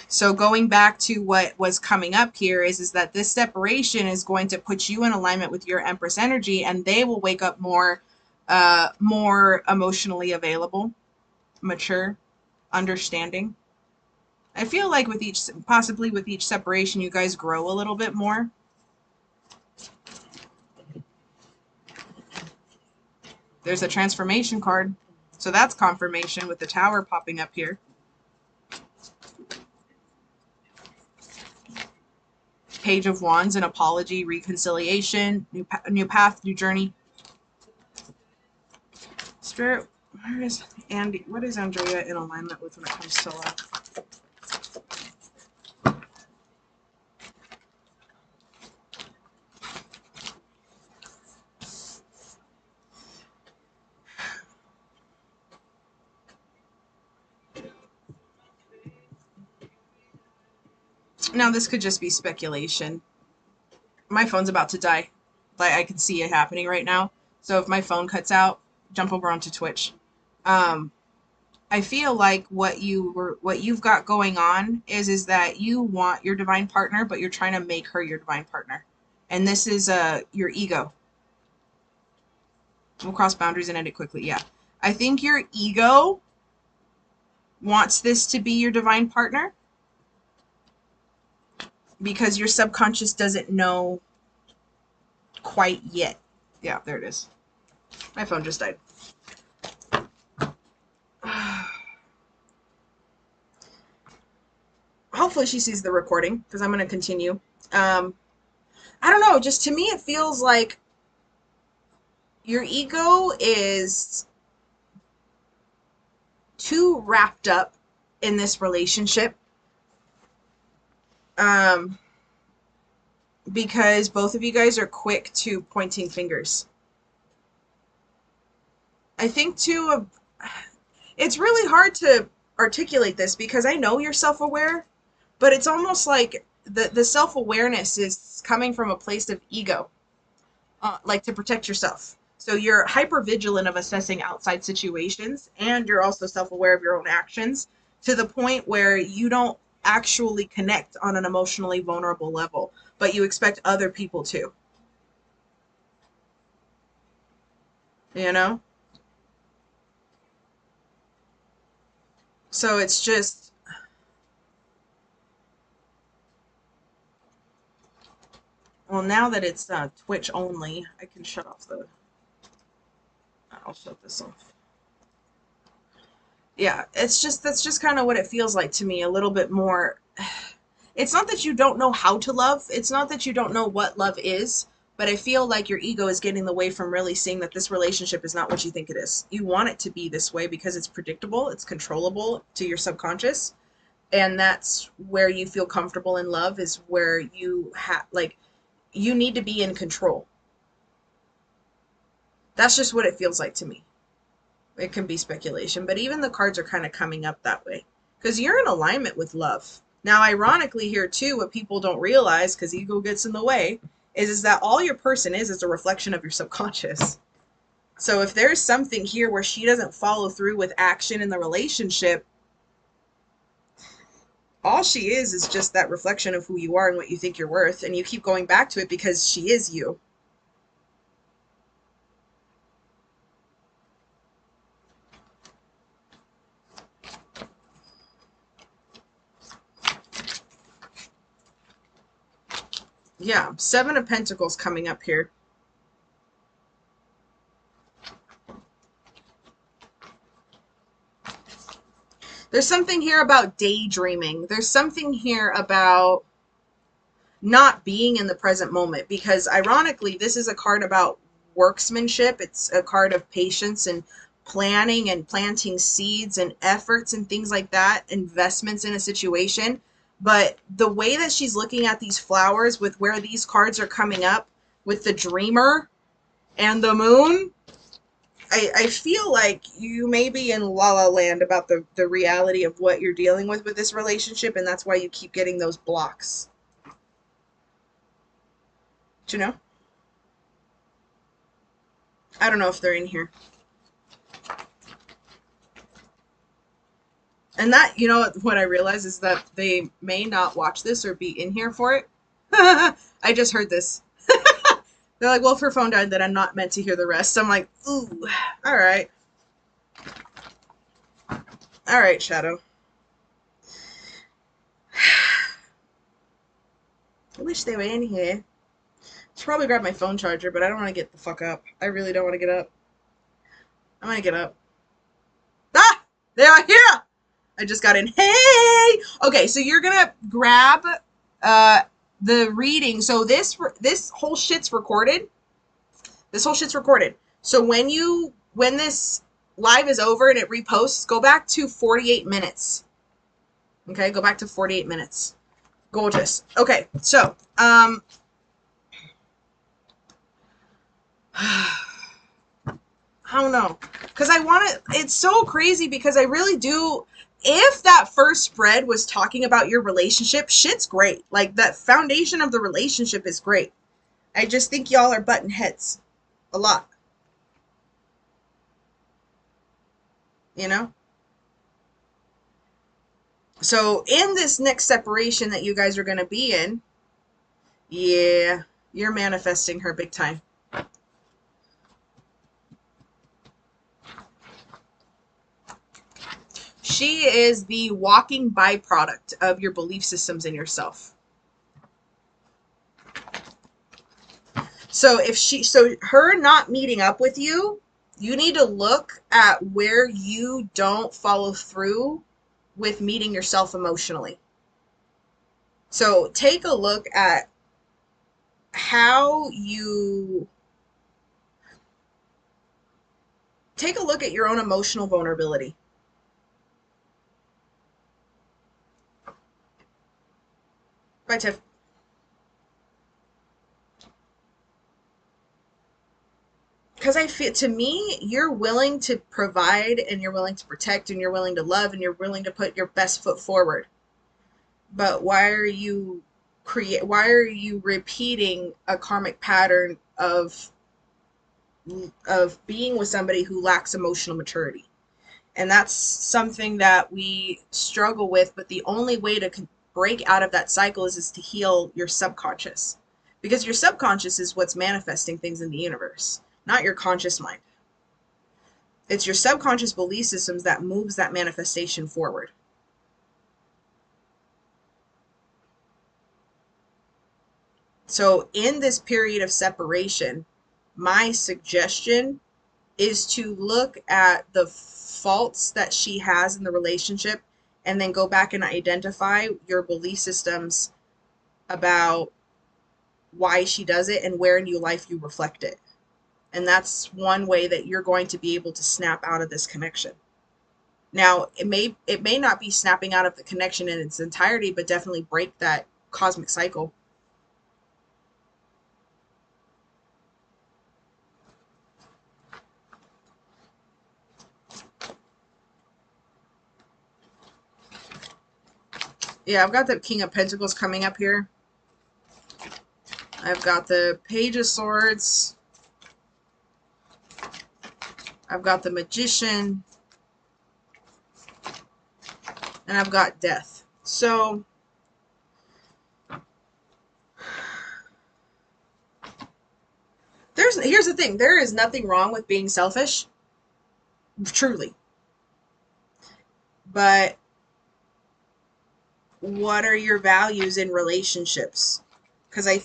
So going back to what was coming up here is that this separation is going to put you in alignment with your Empress energy, and they will wake up more emotionally available, mature, understanding. I feel like with possibly with each separation, you guys grow a little bit more. There's a transformation card. So that's confirmation with the Tower popping up here. Page of Wands, an apology, reconciliation, new path, new journey. Spirit, where is Andy? What is Andrea in alignment with when it comes to love? Now, this could just be speculation. My phone's about to die. Like, I can see it happening right now. So if my phone cuts out, jump over onto Twitch. I feel like what you've got going on is that you want your divine partner, but you're trying to make her your divine partner. And this is your ego. We'll cross boundaries and end it quickly. Yeah. I think your ego wants this to be your divine partner because your subconscious doesn't know quite yet. Yeah, there it is. My phone just died. Hopefully she sees the recording because I'm going to continue. I don't know. Just to me, it feels like your ego is too wrapped up in this relationship. Because both of you guys are quick to pointing fingers. I think too, It's really hard to articulate this because I know you're self-aware, but it's almost like the self-awareness is coming from a place of ego, like to protect yourself. So you're hyper vigilant of assessing outside situations, and you're also self-aware of your own actions to the point where you don't actually connect on an emotionally vulnerable level, but you expect other people to, you know? So it's just, well, now that it's Twitch only, I can shut off the, I'll shut this off. Yeah, it's just, that's just kind of what it feels like to me, a little bit more. It's not that you don't know how to love, it's not that you don't know what love is, but I feel like your ego is getting in the way from really seeing that this relationship is not what you think it is. You want it to be this way because it's predictable, it's controllable to your subconscious, and that's where you feel comfortable in love, is where you have, like, you need to be in control. That's just what it feels like to me. It can be speculation, but even the cards are kind of coming up that way because you're in alignment with love. Now, ironically, here too, what people don't realize because ego gets in the way is that all your person is a reflection of your subconscious. So if there's something here where she doesn't follow through with action in the relationship, all she is just that reflection of who you are and what you think you're worth, and you keep going back to it because she is you. Yeah, Seven of Pentacles coming up here. There's something here about daydreaming. There's something here about not being in the present moment, because ironically, this is a card about worksmanship. It's a card of patience and planning and planting seeds and efforts and things like that, investments in a situation. But the way that she's looking at these flowers with where these cards are coming up with the dreamer and the moon, I feel like you may be in la la land about the reality of what you're dealing with this relationship, and that's why you keep getting those blocks. Do you know? I don't know if they're in here. And that, you know, what I realize is that they may not watch this or be in here for it. I just heard this. They're like, well, if her phone died, then I'm not meant to hear the rest. I'm like, ooh, all right. All right, Shadow. I wish they were in here. Should probably grab my phone charger, but I don't want to get the fuck up. I really don't want to get up. I'm gonna get up. Ah! They are here! I just got in. Hey! Okay, so you're gonna grab the reading. So this whole shit's recorded. This whole shit's recorded. So when this live is over and it reposts, go back to 48 minutes. Okay, go back to 48 minutes. Gorgeous. Okay, so I don't know. Because I want to, it's so crazy because I really do. If that first spread was talking about your relationship, shit's great. Like, that foundation of the relationship is great. I just think y'all are button heads a lot. You know? So, in this next separation that you guys are going to be in, yeah, you're manifesting her big time. She is the walking byproduct of your belief systems in yourself. So her not meeting up with you, you need to look at where you don't follow through with meeting yourself emotionally. So take a look at how you take a look at your own emotional vulnerability. Bye, Tiff. because I feel, to me, you're willing to provide and you're willing to protect and you're willing to love and you're willing to put your best foot forward. But why are you repeating a karmic pattern of being with somebody who lacks emotional maturity? And that's something that we struggle with, but the only way to break out of that cycle is to heal your subconscious. Because your subconscious is what's manifesting things in the universe, not your conscious mind. It's your subconscious belief systems that moves that manifestation forward. So in this period of separation, my suggestion is to look at the faults that she has in the relationship and then go back and identify your belief systems about why she does it and where in your life you reflect it. And that's one way that you're going to be able to snap out of this connection. Now, it may not be snapping out of the connection in its entirety, but definitely break that cosmic cycle. Yeah, I've got the King of Pentacles coming up here. I've got the Page of Swords. I've got the Magician. And I've got Death. So here's the thing. There is nothing wrong with being selfish. Truly. But what are your values in relationships? Because I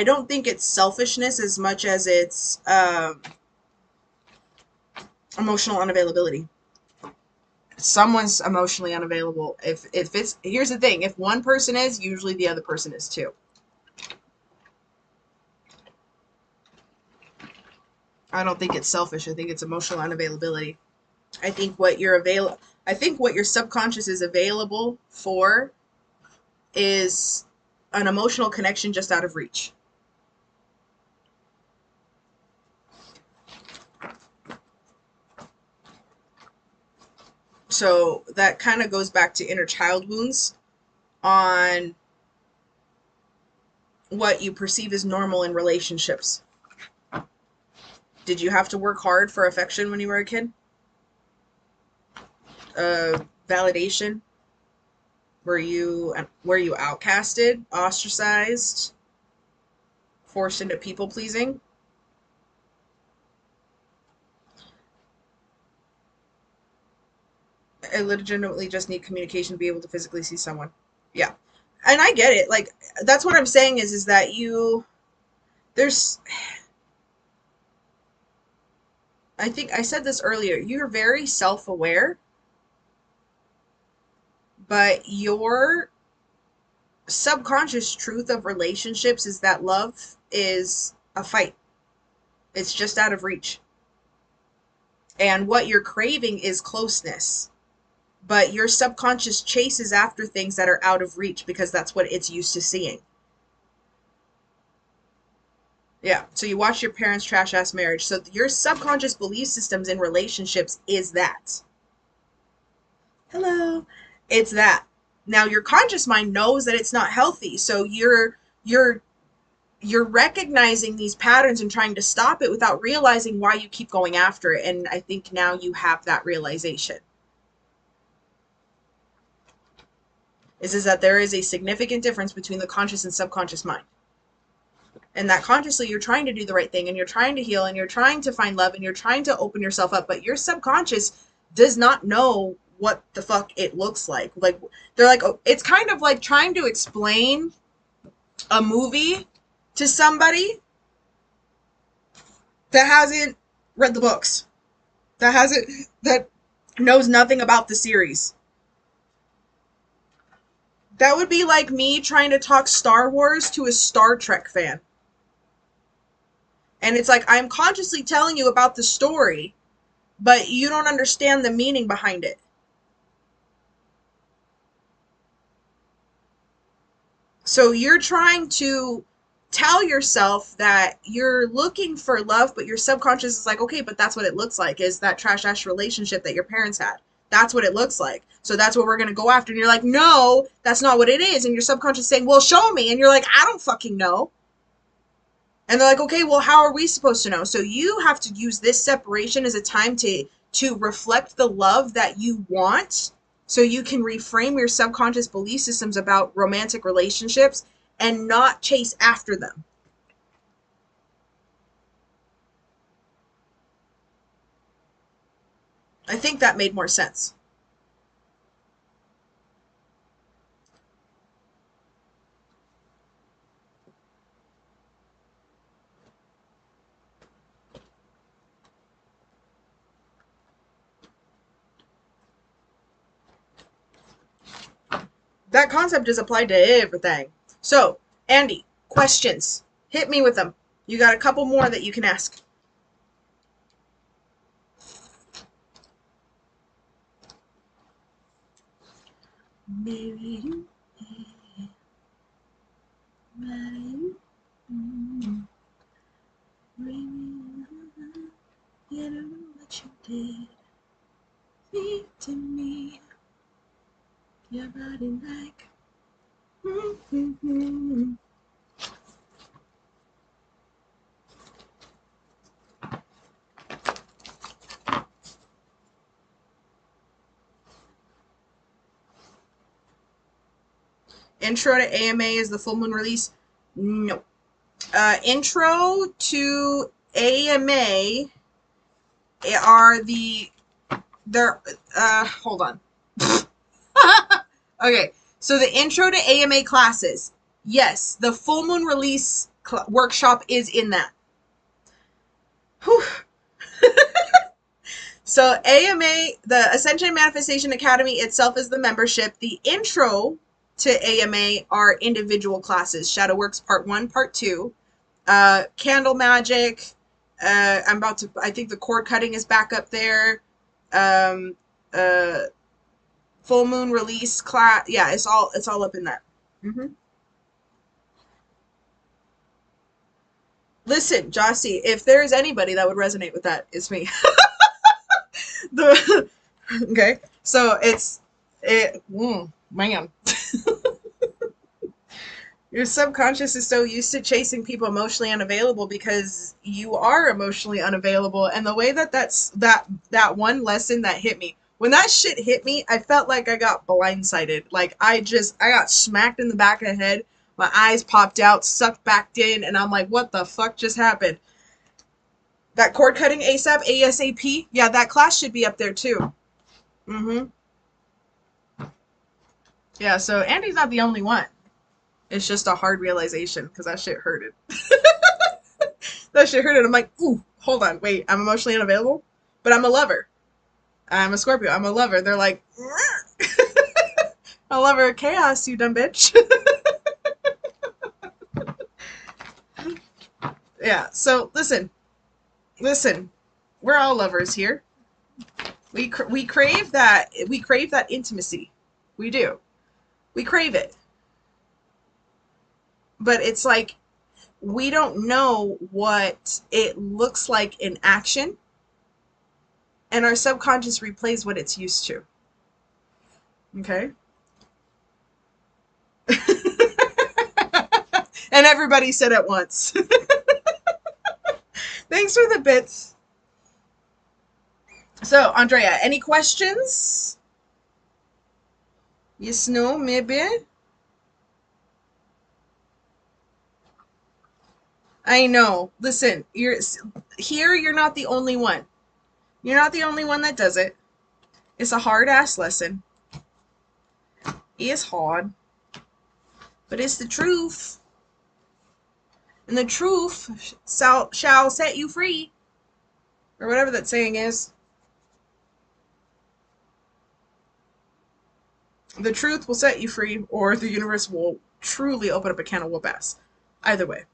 don't think it's selfishness as much as it's emotional unavailability. Someone's emotionally unavailable. If it's, here's the thing, if one person is, usually the other person is too. I don't think it's selfish. I think it's emotional unavailability. I think what your subconscious is available for is an emotional connection just out of reach. So that kind of goes back to inner child wounds on what you perceive as normal in relationships. Did you have to work hard for affection when you were a kid? Validation? Were you outcasted, ostracized, forced into people pleasing? I legitimately just need communication to be able to physically see someone. Yeah. And I get it. Like, that's what I'm saying is that I think I said this earlier, you're very self-aware, but your subconscious truth of relationships is that love is a fight. It's just out of reach. And what you're craving is closeness. But your subconscious chases after things that are out of reach because that's what it's used to seeing. Yeah, so you watch your parents' trash-ass marriage. So your subconscious belief systems in relationships is that. Hello. It's that. Now your conscious mind knows that it's not healthy. So you're recognizing these patterns and trying to stop it without realizing why you keep going after it. And I think now you have that realization. Is that there is a significant difference between the conscious and subconscious mind. And that consciously you're trying to do the right thing and you're trying to heal and you're trying to find love and you're trying to open yourself up, but your subconscious does not know what the fuck it looks like. Like, they're like, oh, it's kind of like trying to explain a movie to somebody that hasn't read the books, that knows nothing about the series. That would be like me trying to talk Star Wars to a Star Trek fan. And it's like, I'm consciously telling you about the story, but you don't understand the meaning behind it. So you're trying to tell yourself that you're looking for love, but your subconscious is like, okay, but that's what it looks like, is that trash ass relationship that your parents had. That's what it looks like. So that's what we're going to go after. And you're like, no, that's not what it is. And your subconscious is saying, well, show me. And you're like, I don't fucking know. And they're like, okay, well, how are we supposed to know? So you have to use this separation as a time to reflect the love that you want, so you can reframe your subconscious belief systems about romantic relationships and not chase after them. I think that made more sense. That concept is applied to everything. So, Andy, questions. Hit me with them. You got a couple more that you can ask. Maybe you, maybe you, you don't know what you did. Speak to me. Your body like. Intro to AMA is the full moon release? No. Intro to AMA are they're, hold on. Okay, so the intro to AMA classes, yes, the full moon release workshop is in that. Whew. So AMA, the Ascension and Manifestation Academy itself is the membership. The intro to AMA are individual classes. Shadow Works Part 1, Part 2. Candle Magic. I think the cord cutting is back up there. Um, uh, Full Moon Release class. Yeah, it's all up in that. Mm-hmm. Listen, Jossie, if there is anybody that would resonate with that, it's me. the Okay, so man. Your subconscious is so used to chasing people emotionally unavailable because you are emotionally unavailable. And the way that one lesson that hit me, when that shit hit me, I felt like I got blindsided. Like I got smacked in the back of the head. My eyes popped out, sucked back in, and I'm like, what the fuck just happened? That cord cutting ASAP. Yeah, that class should be up there too. Mm-hmm. Yeah, so Andy's not the only one. It's just a hard realization because that shit hurted. That shit hurted. I'm like, ooh, hold on, wait, I'm emotionally unavailable, but I'm a lover. I'm a Scorpio. I'm a lover. They're like, a lover of chaos, you dumb bitch. Yeah. So listen. We're all lovers here. We crave that intimacy. We do. We crave it. But it's like we don't know what it looks like in action, and our subconscious replays what it's used to. Okay? And everybody said at once. Thanks for the bits. So, Andrea, any questions? Yes, no, maybe? I know. Listen, you're not the only one. You're not the only one that does it. It's a hard ass lesson. It's hard. But it's the truth. And the truth shall set you free. Or whatever that saying is. The truth will set you free, or the universe will truly open up a can of whoop ass. Either way.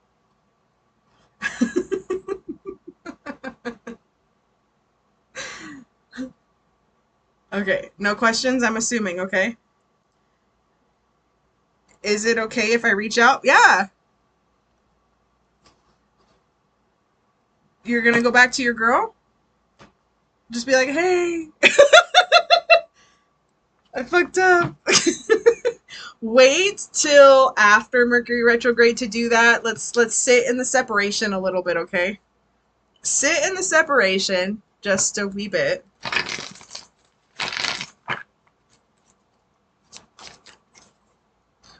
Okay, no questions, I'm assuming, okay? Is it okay if I reach out? Yeah. You're gonna go back to your girl? Just be like, hey, I fucked up. Wait till after Mercury retrograde to do that. Let's sit in the separation a little bit, okay? Sit in the separation just a wee bit.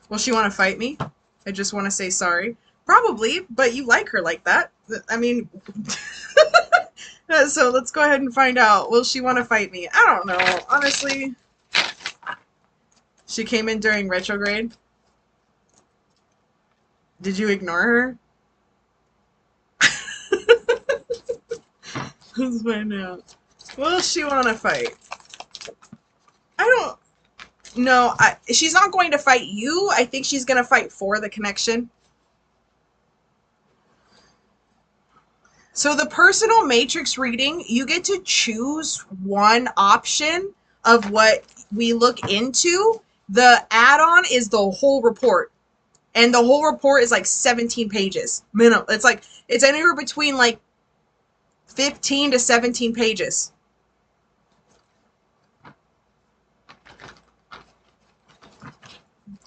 Will she want to fight me? I just want to say sorry. Probably, but you like her like that. I mean, so let's go ahead and find out. Will she want to fight me? I don't know. Honestly, she came in during retrograde. Did you ignore her? Let's find out. Will she want to fight? I don't know. She's not going to fight you. I think she's going to fight for the connection. So the personal matrix reading, you get to choose one option of what we look into. The add-on is the whole report. And the whole report is like 17 pages. Minimum. It's anywhere between like 15 to 17 pages.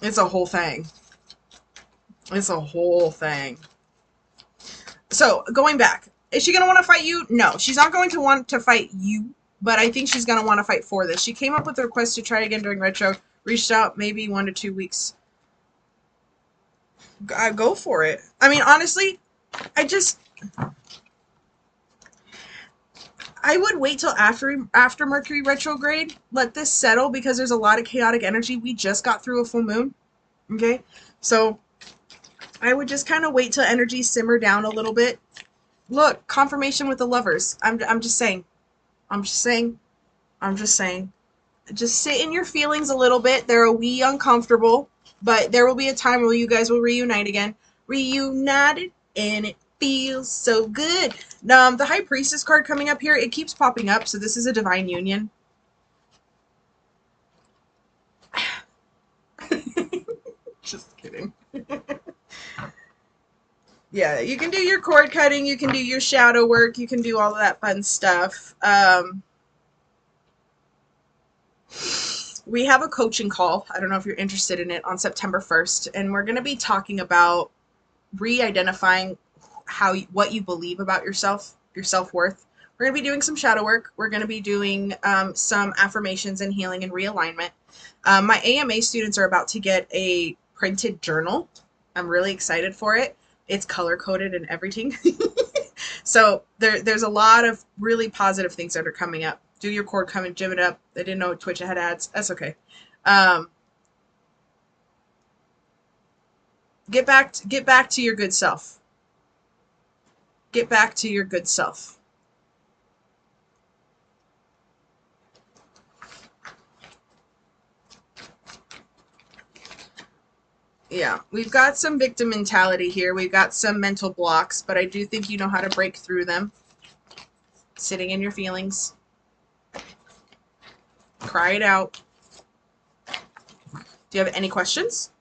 It's a whole thing. It's a whole thing. So, going back. Is she going to want to fight you? No. She's not going to want to fight you. But I think she's going to want to fight for this. She came up with a request to try again during retro. Reached out maybe 1 to 2 weeks. Go for it. I mean, honestly, I would wait till after Mercury retrograde. Let this settle because there's a lot of chaotic energy. We just got through a full moon. Okay? So, I would just kind of wait till energy simmer down a little bit. Look, confirmation with the lovers. I'm just saying. I'm just saying. I'm just saying. Just sit in your feelings a little bit. They're a wee uncomfortable, but there will be a time where you guys will reunite again. Reunited, and it feels so good. The High Priestess card coming up here, it keeps popping up, so this is a divine union. Just kidding. Yeah, you can do your cord cutting, you can do your shadow work, you can do all of that fun stuff. We have a coaching call, I don't know if you're interested in it, on September 1st, and we're going to be talking about re-identifying what you believe about yourself, your self-worth. We're going to be doing some shadow work. We're going to be doing some affirmations and healing and realignment. My AMA students are about to get a printed journal. I'm really excited for it. It's color-coded and everything. So there's a lot of really positive things that are coming up. Do your cord, come and gym it up. I didn't know Twitch had ads. That's okay. Get back to your good self. Get back to your good self. Yeah, we've got some victim mentality here. We've got some mental blocks, but I do think you know how to break through them. Sitting in your feelings. Cry it out. Do you have any questions?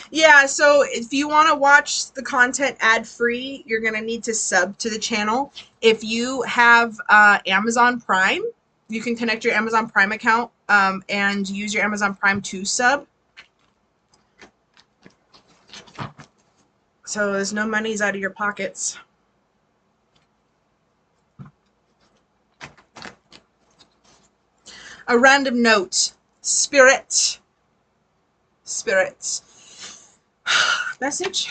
Yeah, so if you want to watch the content ad-free, you're going to need to sub to the channel. If you have Amazon Prime, you can connect your Amazon Prime account and use your Amazon Prime to sub. So there's no monies out of your pockets. A random note. Spirit. Message.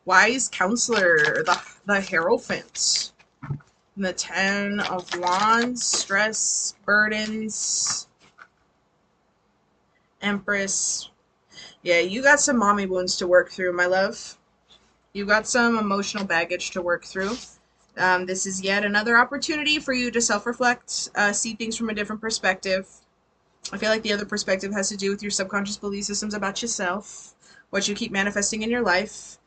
Wise Counselor, the Hierophant, the Ten of Wands, stress, burdens, Empress. Yeah, you got some mommy wounds to work through, my love. You got some emotional baggage to work through. This is yet another opportunity for you to self-reflect, see things from a different perspective. I feel like the other perspective has to do with your subconscious belief systems about yourself, what you keep manifesting in your life.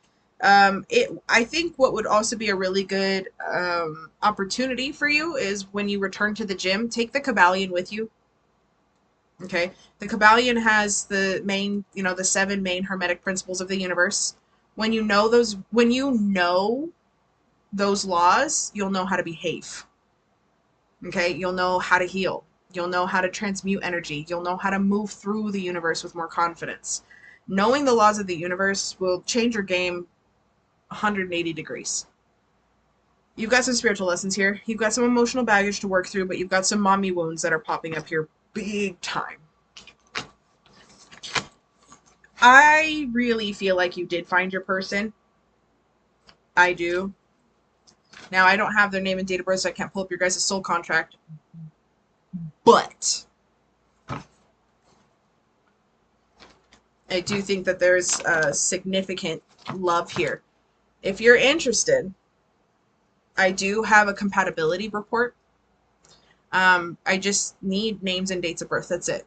I think what would also be a really good opportunity for you is when you return to the gym, take the Kabbalion with you. Okay, the Kabbalion has the main, the seven main hermetic principles of the universe. When you know those laws, you'll know how to behave. Okay, you'll know how to heal. You'll know how to transmute energy. You'll know how to move through the universe with more confidence. Knowing the laws of the universe will change your game 180 degrees. You've got some spiritual lessons here. You've got some emotional baggage to work through, but you've got some mommy wounds that are popping up here big time. I really feel like you did find your person. I do. Now, I don't have their name and date of birth, so I can't pull up your guys' soul contract. But I do think that there's a significant love here. If you're interested, I do have a compatibility report. I just need names and dates of birth. That's it.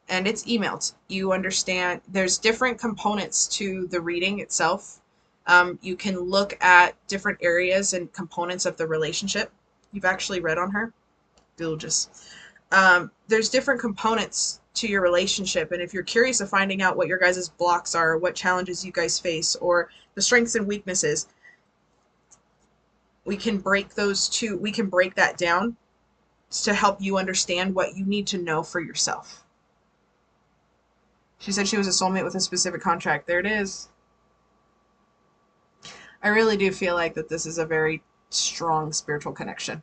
And it's emailed. You understand there's different components to the reading itself. You can look at different areas and components of the relationship. You've actually read on her. There's different components to your relationship. And if you're curious of finding out what your guys' blocks are, what challenges you guys face, or the strengths and weaknesses, we can break that down to help you understand what you need to know for yourself. She said she was a soulmate with a specific contract. There it is. I really do feel like that this is a very strong spiritual connection.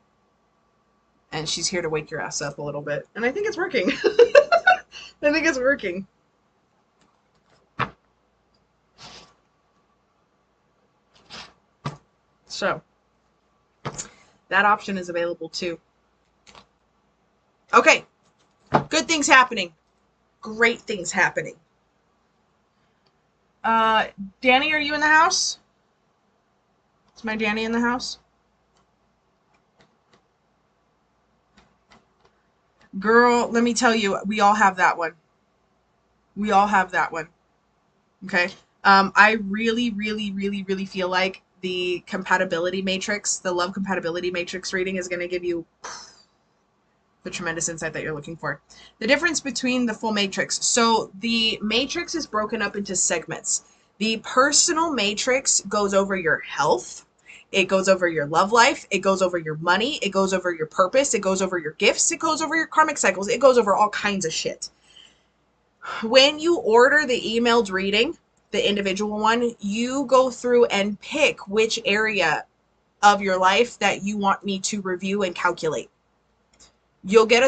And she's here to wake your ass up a little bit. And I think it's working. I think it's working. So, that option is available too. Okay. Good things happening. Great things happening. Danny, are you in the house? Is my Danny in the house? Girl, let me tell you, we all have that one. We all have that one. Okay. I really, really, really, really feel like the compatibility matrix, the love compatibility matrix reading is going to give you the tremendous insight that you're looking for. The difference between the full matrix. So the matrix is broken up into segments. The personal matrix goes over your health. It goes over your love life. It goes over your money. It goes over your purpose. It goes over your gifts. It goes over your karmic cycles. It goes over all kinds of shit. When you order the emailed reading, the individual one, you go through and pick which area of your life that you want me to review and calculate. You'll get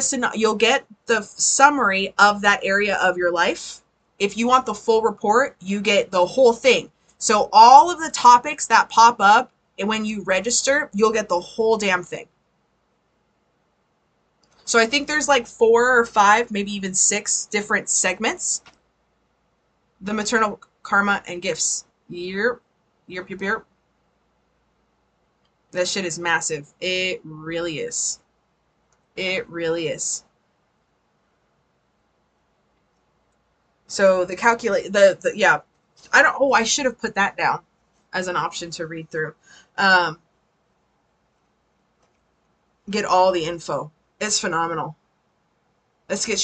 the summary of that area of your life. If you want the full report, you get the whole thing. So all of the topics that pop up, and when you register, you'll get the whole damn thing. So I think there's like 4 or 5, maybe even 6 different segments. The maternal karma and gifts. Yep. That shit is massive. It really is. It really is. So the yeah. I should have put that down as an option to read through. Get all the info. It's phenomenal. Let's get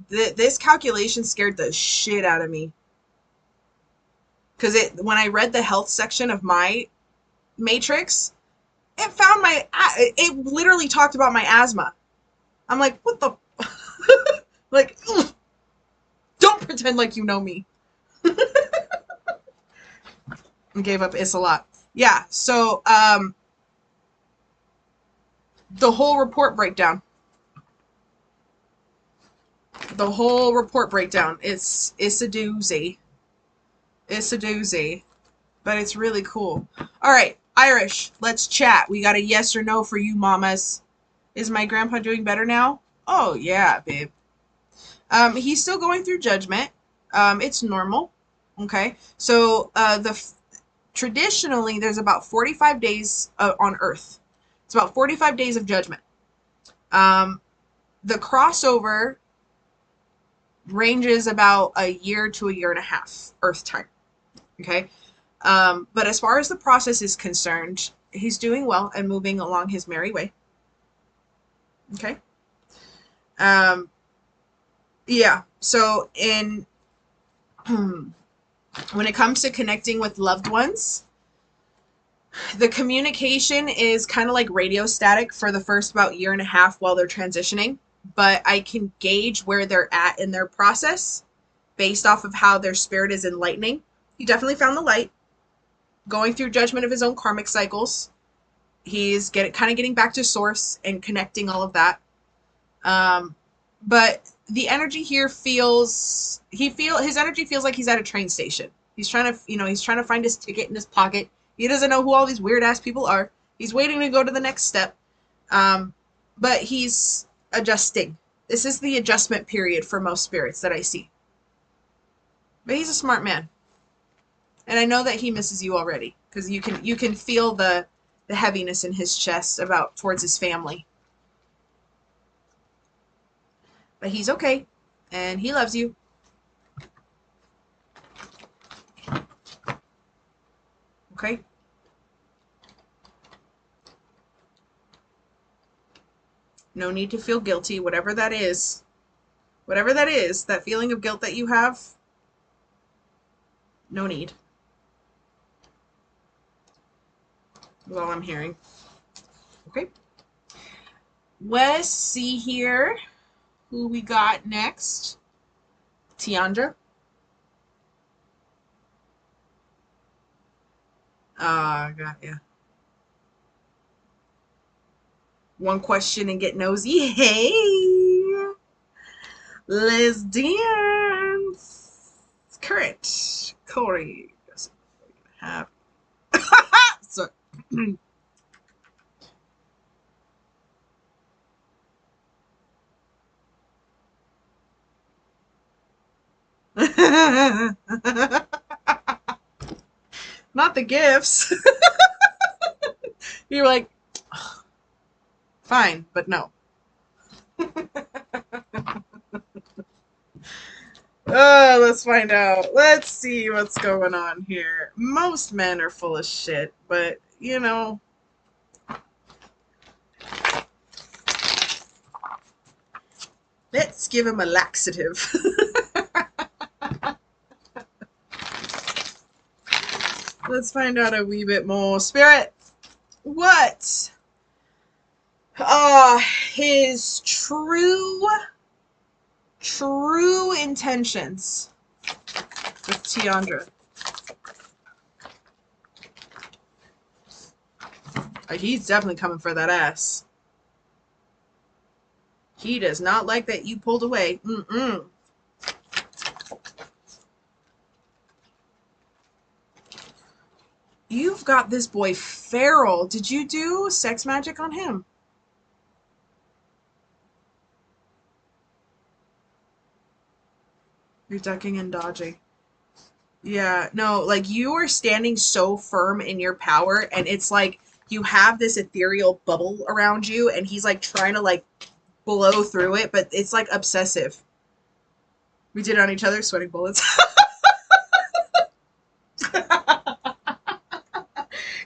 this calculation scared the shit out of me. Because when I read the health section of my matrix, it literally talked about my asthma. I'm like, what the? Like, ugh. Don't pretend like you know me. Gave up is a lot. Yeah, so the whole report breakdown. The whole report breakdown. It's a doozy. It's a doozy. But it's really cool. Alright, Irish, let's chat. We got a yes or no for you, mamas. Is my grandpa doing better now? Oh, yeah, babe. He's still going through judgment. It's normal. Okay? So, traditionally, there's about 45 days on Earth. It's about 45 days of judgment. The crossover ranges about a year to a year and a half Earth time. Okay? But as far as the process is concerned, he's doing well and moving along his merry way. Okay. Um, yeah. So when it comes to connecting with loved ones, the communication is kind of like radio static for the first about year and a half while they're transitioning, but I can gauge where they're at in their process based off of how their spirit is enlightening. He definitely found the light, going through judgment of his own karmic cycles. He's kind of getting back to source and connecting all of that. But the energy here his energy feels like he's at a train station. He's trying to find his ticket in his pocket. He doesn't know who all these weird ass people are. He's waiting to go to the next step. But he's adjusting. This is the adjustment period for most spirits that I see. But he's a smart man. And I know that he misses you already, because you can feel the heaviness in his chest towards his family. But he's okay, and he loves you. Okay? No need to feel guilty, whatever that is. Whatever that is, that feeling of guilt that you have, no need. That's all I'm hearing. Okay? Let's see here who we got next. Tiandra. Got ya. One question and get nosy. Hey! Let's dance! Current. Corey. Have. So. Not the gifts. You're like, fine, but no. Let's find out. Let's see what's going on here. Most men are full of shit, but, you know. Let's give him a laxative. Let's find out a wee bit more. Spirit, what his true intentions with Tiandra? He's definitely coming for that ass. He does not like that you pulled away. You've got this boy feral. Did you do sex magic on him? You're ducking and dodging. Yeah, no, like you are standing so firm in your power, and it's like you have this ethereal bubble around you, and he's like trying to like blow through it, but it's like obsessive. We did it on each other, sweating bullets.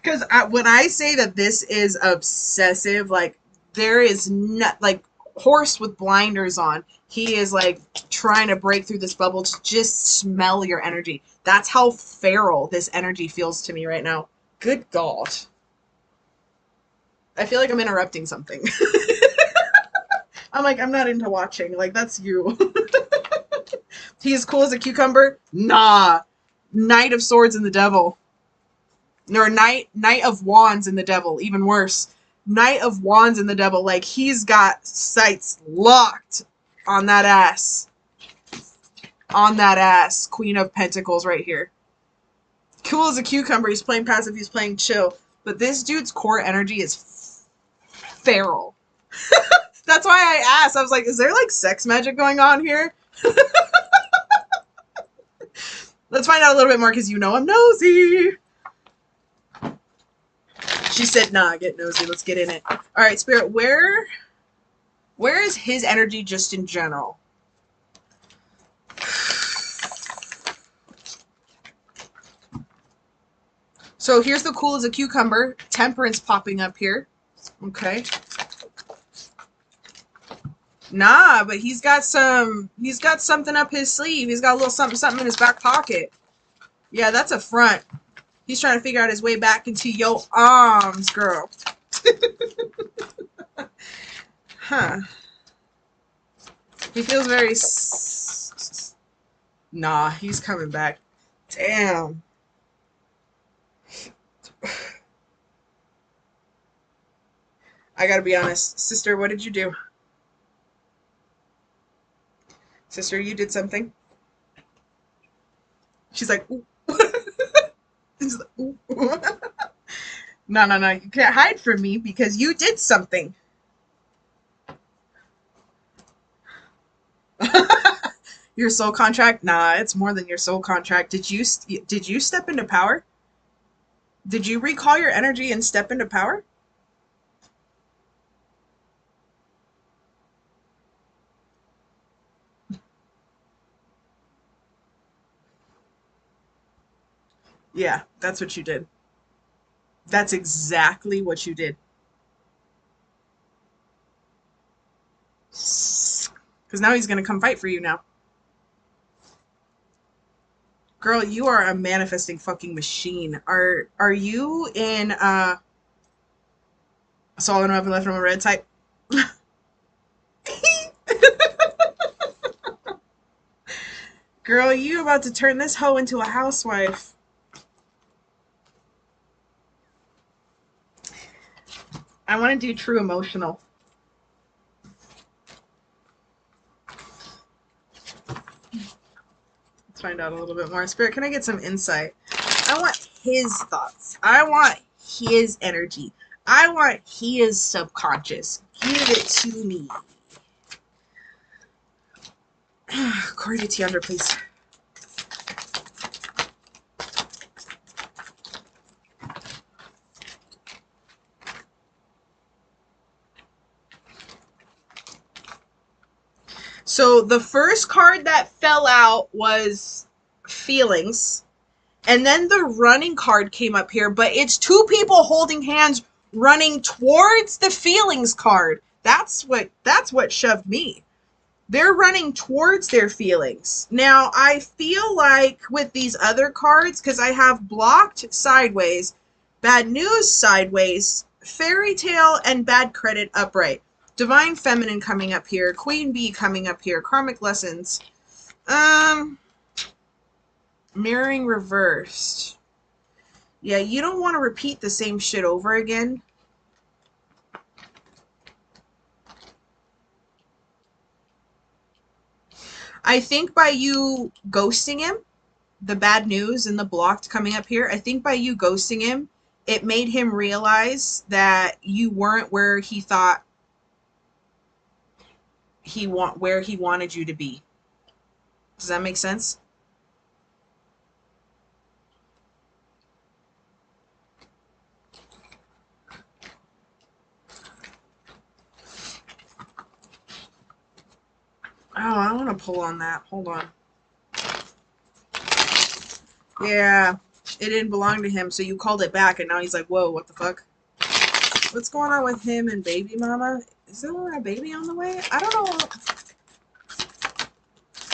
Because when I say that this is obsessive, like there is not like horse with blinders on. He is like trying to break through this bubble to just smell your energy. That's how feral this energy feels to me right now. Good God. I feel like I'm interrupting something. I'm like, I'm not into watching. Like, that's you. He's cool as a cucumber? Nah. Knight of Swords and the Devil. Or Knight of Wands and the Devil. Even worse. Knight of Wands and the Devil. Like, he's got sights locked on that ass. On that ass. Queen of Pentacles right here. Cool as a cucumber. He's playing passive. He's playing chill. But this dude's core energy is feral. That's why I asked. I was like, is there like sex magic going on here? Let's find out a little bit more because you know I'm nosy. She said, nah, get nosy. Let's get in it. All right, Spirit, where is his energy just in general? So here's the cool as a cucumber. Temperance popping up here. Okay. Nah, but he's got something up his sleeve. He's got a little something in his back pocket. Yeah, that's a front. He's trying to figure out his way back into your arms, girl. Huh. He feels very... Nah, he's coming back. Damn. I gotta be honest. Sister, what did you do? Sister, you did something? She's like, ooh. She's like, ooh. No, no, no. You can't hide from me because you did something. Your soul contract? Nah, it's more than your soul contract. Did you step into power? Did you recall your energy and step into power? Yeah, that's what you did. That's exactly what you did. Because now he's going to come fight for you now. Girl, you are a manifesting fucking machine. Are you in solid enough and left from a red type? Girl, you about to turn this hoe into a housewife. I want to do true emotional. Let's find out a little bit more. Spirit, can I get some insight? I want his thoughts. I want his energy. I want his subconscious. Give it to me. Corey to Tiandra, please. So the first card that fell out was feelings. And then the running card came up here, but it's two people holding hands running towards the feelings card. That's what shoved me. They're running towards their feelings. Now, I feel like with these other cards, because I have blocked sideways, bad news sideways, fairy tale, and bad credit upright. Divine feminine coming up here, queen bee coming up here, karmic lessons. Mirroring reversed. Yeah, you don't want to repeat the same shit over again. I think by you ghosting him, the bad news and the blocked coming up here, I think by you ghosting him, it made him realize that you weren't where he thought where he wanted you to be. Does that make sense? Oh, I want to pull on that. Hold on. Yeah, it didn't belong to him, so you called it back, and now he's like, whoa, what the fuck? What's going on with him and baby mama? Is there a baby on the way? I don't know.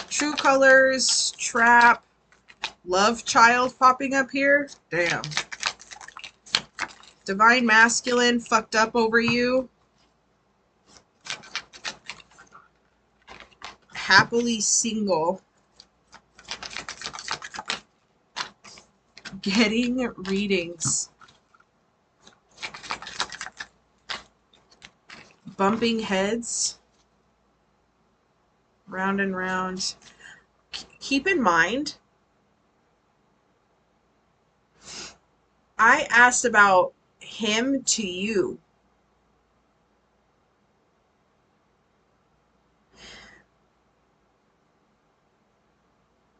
True colors, trap, love child popping up here. Damn. Divine masculine fucked up over you. Happily single. Getting readings. Bumping heads. Round and round. Keep in mind, I asked about him to you.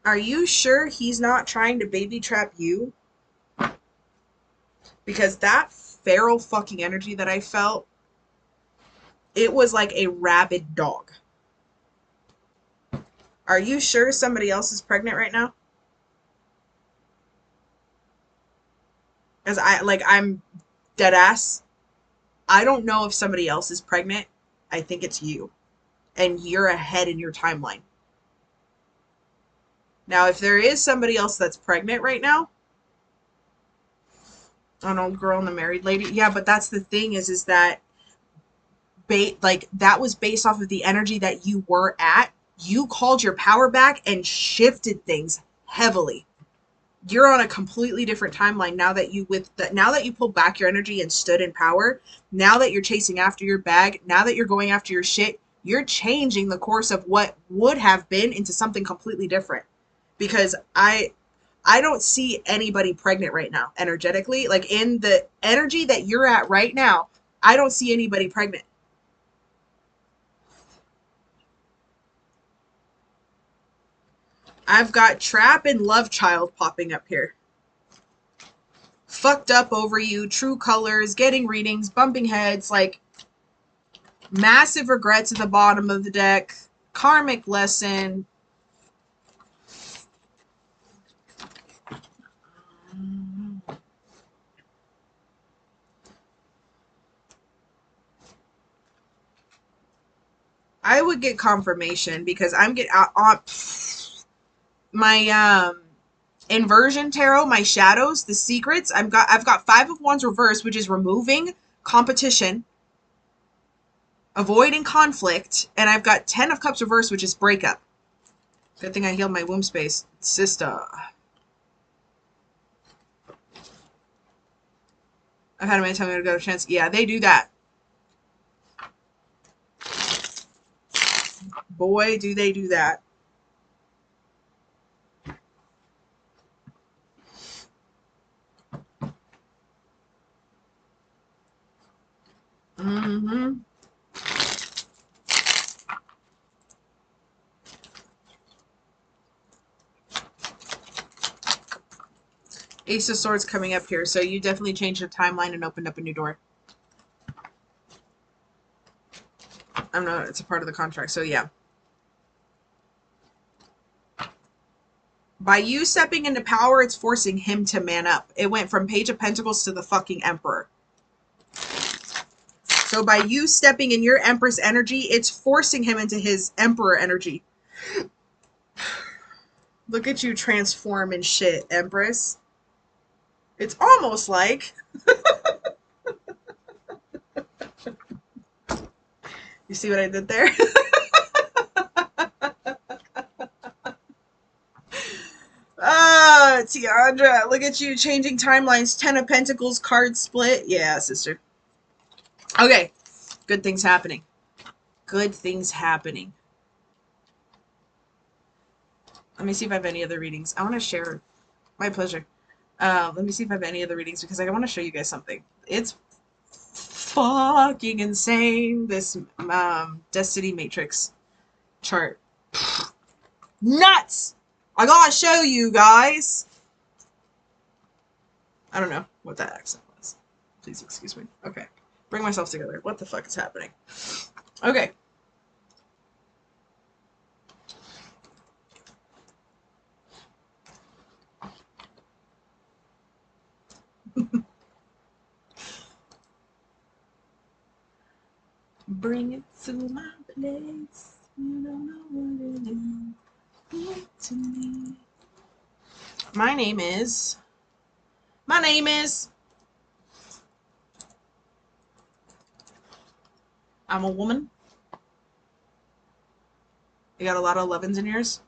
Are you sure he's not trying to baby trap you? Because that feral fucking energy that I felt, it was like a rabid dog. Are you sure somebody else is pregnant right now? As I'm dead ass. I don't know if somebody else is pregnant. I think it's you. And you're ahead in your timeline. Now, if there is somebody else that's pregnant right now, an old girl and a married lady, yeah, but that's the thing is that that was based off of the energy that you were at. You called your power back and shifted things heavily. You're on a completely different timeline now that now that you pulled back your energy and stood in power. Now that you're chasing after your bag, now that you're going after your shit, you're changing the course of what would have been into something completely different. Because I don't see anybody pregnant right now energetically. Like in the energy that you're at right now, I don't see anybody pregnant. I've got Trap and Love Child popping up here. Fucked up over you, true colors, getting readings, bumping heads, like massive regrets at the bottom of the deck, karmic lesson. I would get confirmation because I'm getting on my inversion tarot, my shadows, the secrets. I've got 5 of Wands reversed, which is removing competition, avoiding conflict, and I've got 10 of Cups reversed, which is breakup. Good thing I healed my womb space, sister. I've had many times to go to chance. Yeah, they do that. Boy, do they do that. Mm-hmm. Ace of Swords coming up here, so you definitely changed your timeline and opened up a new door. I'm not, it's a part of the contract, so yeah. By you stepping into power, it's forcing him to man up. It went from Page of Pentacles to the fucking Emperor. So by you stepping in your Empress energy, it's forcing him into his Emperor energy. Look at you transform and shit, Empress. It's almost like... You see what I did there? Ah, Tiandra, look at you changing timelines. 10 of Pentacles, card split. Yeah, sister. Okay, good things happening. Good things happening. Let me see if I have any other readings. I want to share. My pleasure. Let me see if I have any other readings because I want to show you guys something. It's fucking insane, this Destiny Matrix chart. Nuts! I gotta show you guys. I don't know what that accent was. Please excuse me. Okay. Bring myself together. What the fuck is happening? Okay. Bring it to my place. You don't know what it is. Bring it to me. My name is... I'm a woman. You got a lot of 11s in yours?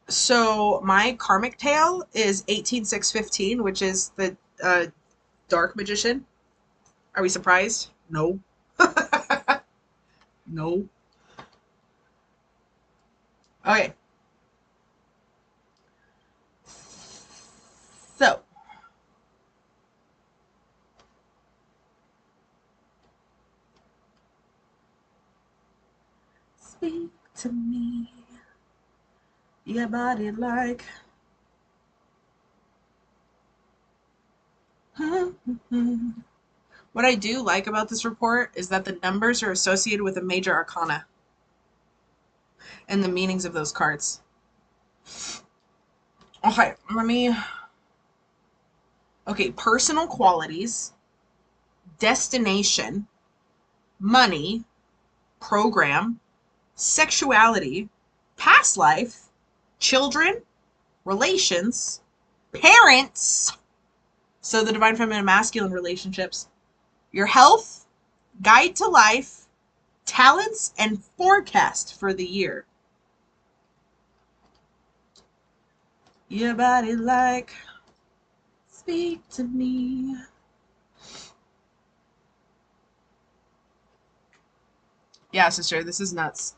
So my karmic tail is 18615, which is the dark magician. Are we surprised? No. No. Okay. So. Speak to me. Your body like. What I do like about this report is that the numbers are associated with a major arcana and the meanings of those cards. Okay, let me Okay, personal qualities, destination, money, program, sexuality, past life, children, relations, parents, so the divine feminine and masculine relationships, your health, guide to life, talents, and forecast for the year. Your body like, speak to me. Yeah, sister, this is nuts.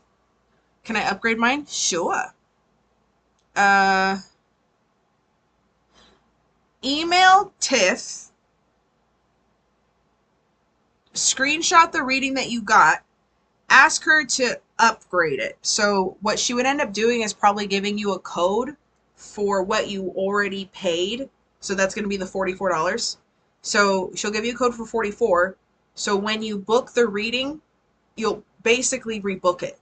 Can I upgrade mine? Sure. Uh, email Tiff, screenshot the reading that you got, ask her to upgrade it. So what she would end up doing is probably giving you a code for what you already paid. So that's going to be the $44. So she'll give you a code for 44. So when you book the reading, you'll basically rebook it.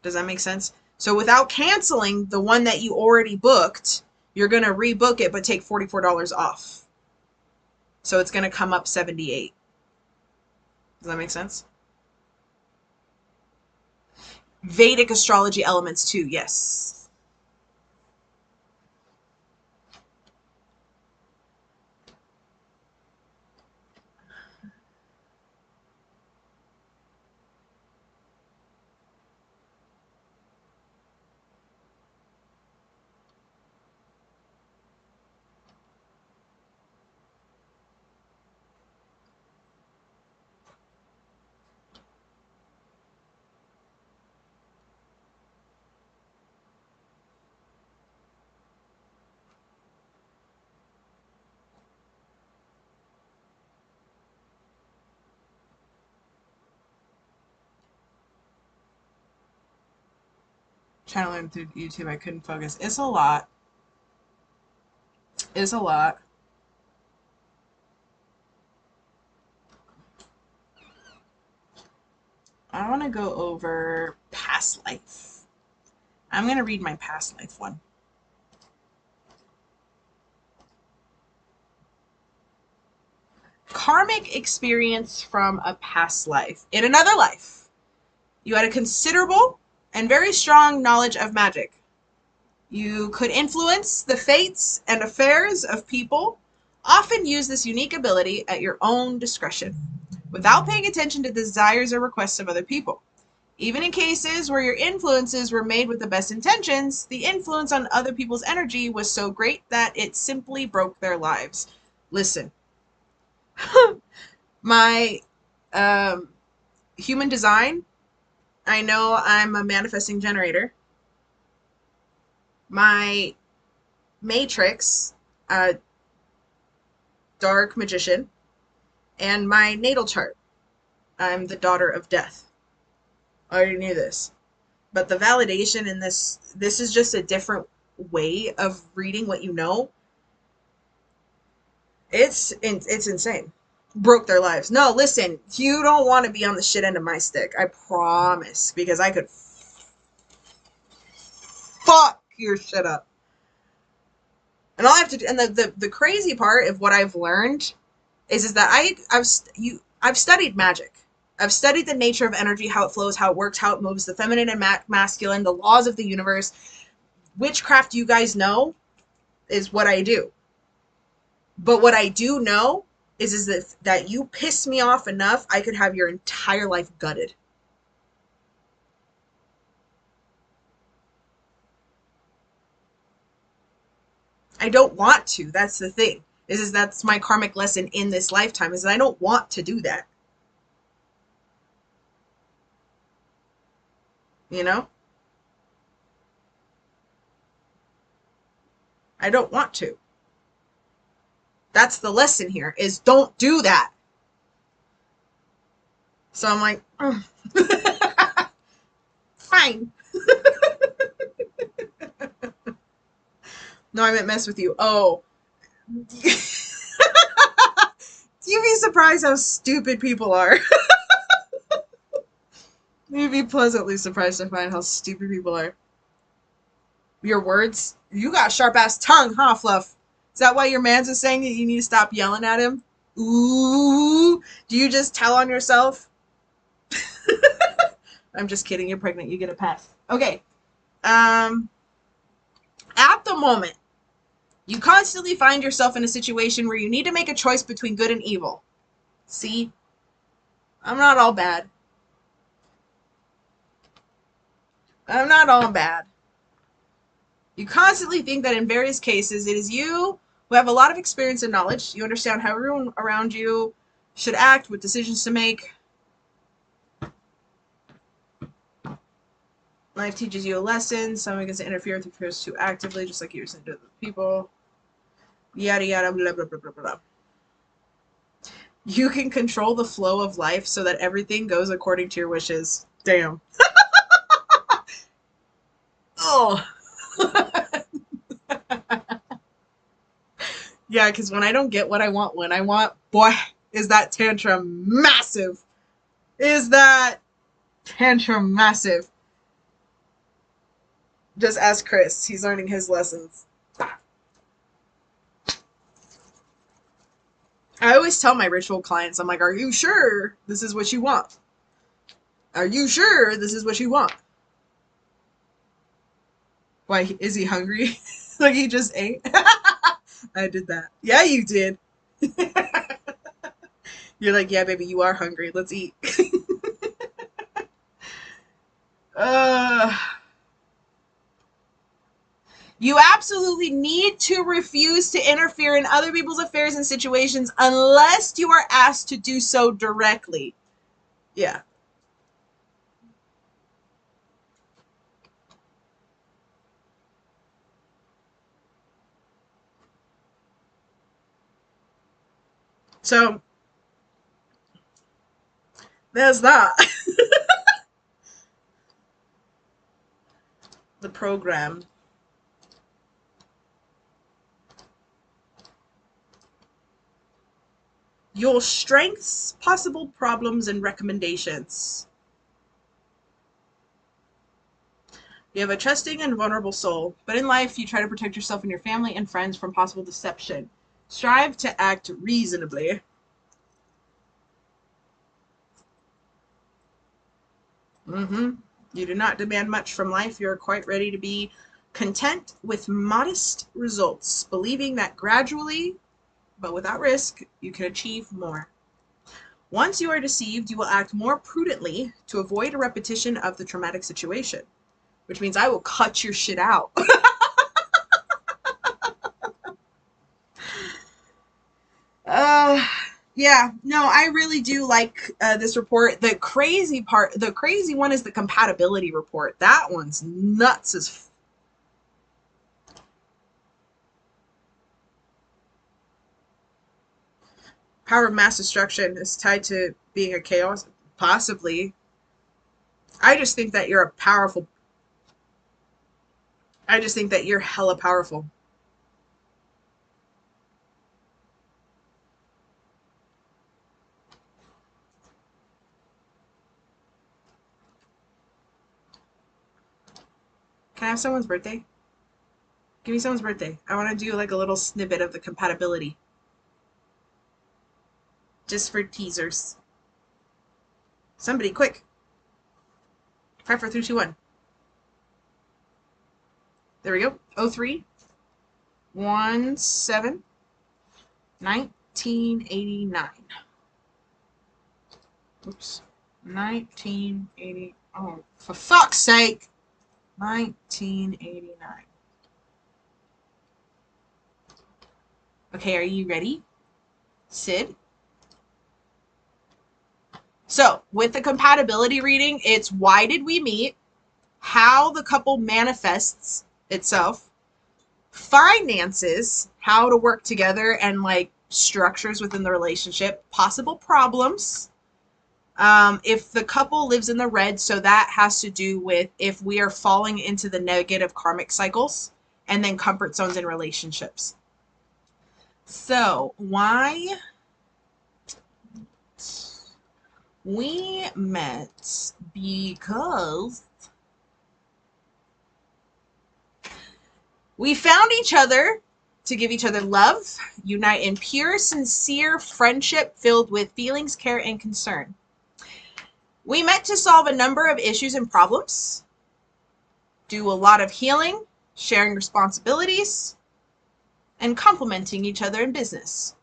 Does that make sense? So without canceling the one that you already booked, you're going to rebook it but take $44 off. So it's going to come up 78. Does that make sense? Vedic astrology elements too, yes. Trying to learn through YouTube, I couldn't focus. It's a lot. It's a lot. I want to go over past life. I'm going to read my past life one. Karmic experience from a past life. In another life, you had a considerable and very strong knowledge of magic. You could influence the fates and affairs of people, often use this unique ability at your own discretion, without paying attention to the desires or requests of other people. Even in cases where your influences were made with the best intentions, the influence on other people's energy was so great that it simply broke their lives. Listen, my human design, I know I'm a manifesting generator. My matrix, dark magician, and my natal chart, I'm the daughter of death. I already knew this. But the validation in this is just a different way of reading what you know. It's insane. Broke their lives. No, listen, you don't want to be on the shit end of my stick. I promise. Because I could fuck your shit up. And all I have to do, and the crazy part of what I've learned is that I've studied magic. I've studied the nature of energy, how it flows, how it works, how it moves, the feminine and masculine, the laws of the universe. Witchcraft, you guys know, is what I do. But what I do know is that you piss me off enough, I could have your entire life gutted. I don't want to. That's the thing. That's my karmic lesson in this lifetime, is that I don't want to do that. You know? I don't want to. That's the lesson here, is don't do that. So I'm like, fine. No, I meant mess with you. Oh. You'd be surprised how stupid people are. You'd be pleasantly surprised to find how stupid people are. Your words? You got a sharp ass tongue, huh, Fluff? Is that why your man's is saying that you need to stop yelling at him? Ooh. Do you just tell on yourself? I'm just kidding. You're pregnant. You get a pass. Okay. At the moment, you constantly find yourself in a situation where you need to make a choice between good and evil. See? I'm not all bad. I'm not all bad. You constantly think that in various cases it is you who have a lot of experience and knowledge. You understand how everyone around you should act, what decisions to make. Life teaches you a lesson. Someone gets to interfere with your fears too actively, just like you're saying to other people. Yada yada blah blah blah blah blah. You can control the flow of life so that everything goes according to your wishes. Damn. Oh. Yeah, because when I don't get what I want when I want, boy, is that tantrum massive. Is that tantrum massive. Just ask Chris. He's learning his lessons. I always tell my ritual clients, I'm like, are you sure this is what you want? Are you sure this is what you want? Why, is he hungry? Like he just ate? I did that. Yeah, you did. You're like, yeah, baby, you are hungry. Let's eat. uh, you absolutely need to refuse to interfere in other people's affairs and situations unless you are asked to do so directly. Yeah. So, there's that. The program. Your strengths, possible problems, and recommendations. You have a trusting and vulnerable soul, but in life you try to protect yourself and your family and friends from possible deception. Strive to act reasonably. You do not demand much from life. You are quite ready to be content with modest results, believing that gradually, but without risk, you can achieve more. Once you are deceived, you will act more prudently to avoid a repetition of the traumatic situation, which means I will cut your shit out. Yeah, no, I really do like this report. The crazy one is the compatibility report. That one's nuts as power of mass destruction is tied to being a chaos, possibly. I just think that you're a powerful. I just think that you're hella powerful. Can I have someone's birthday? Give me someone's birthday. I want to do like a little snippet of the compatibility. Just for teasers. Somebody, quick. 5, 4, 3, 2, 1. There we go. 03 17 1989. Oops. 1980. Oh, for fuck's sake. 1989. Okay, are you ready, Sid? So, with the compatibility reading, it's why did we meet, how the couple manifests itself, finances, how to work together and like structures within the relationship, possible problems. If the couple lives in the red, so that has to do with if we are falling into the negative karmic cycles, and then comfort zones in relationships. So, why we met because we found each other to give each other love, unite in pure, sincere friendship filled with feelings, care, and concern. We met to solve a number of issues and problems, do a lot of healing, sharing responsibilities, and complementing each other in business.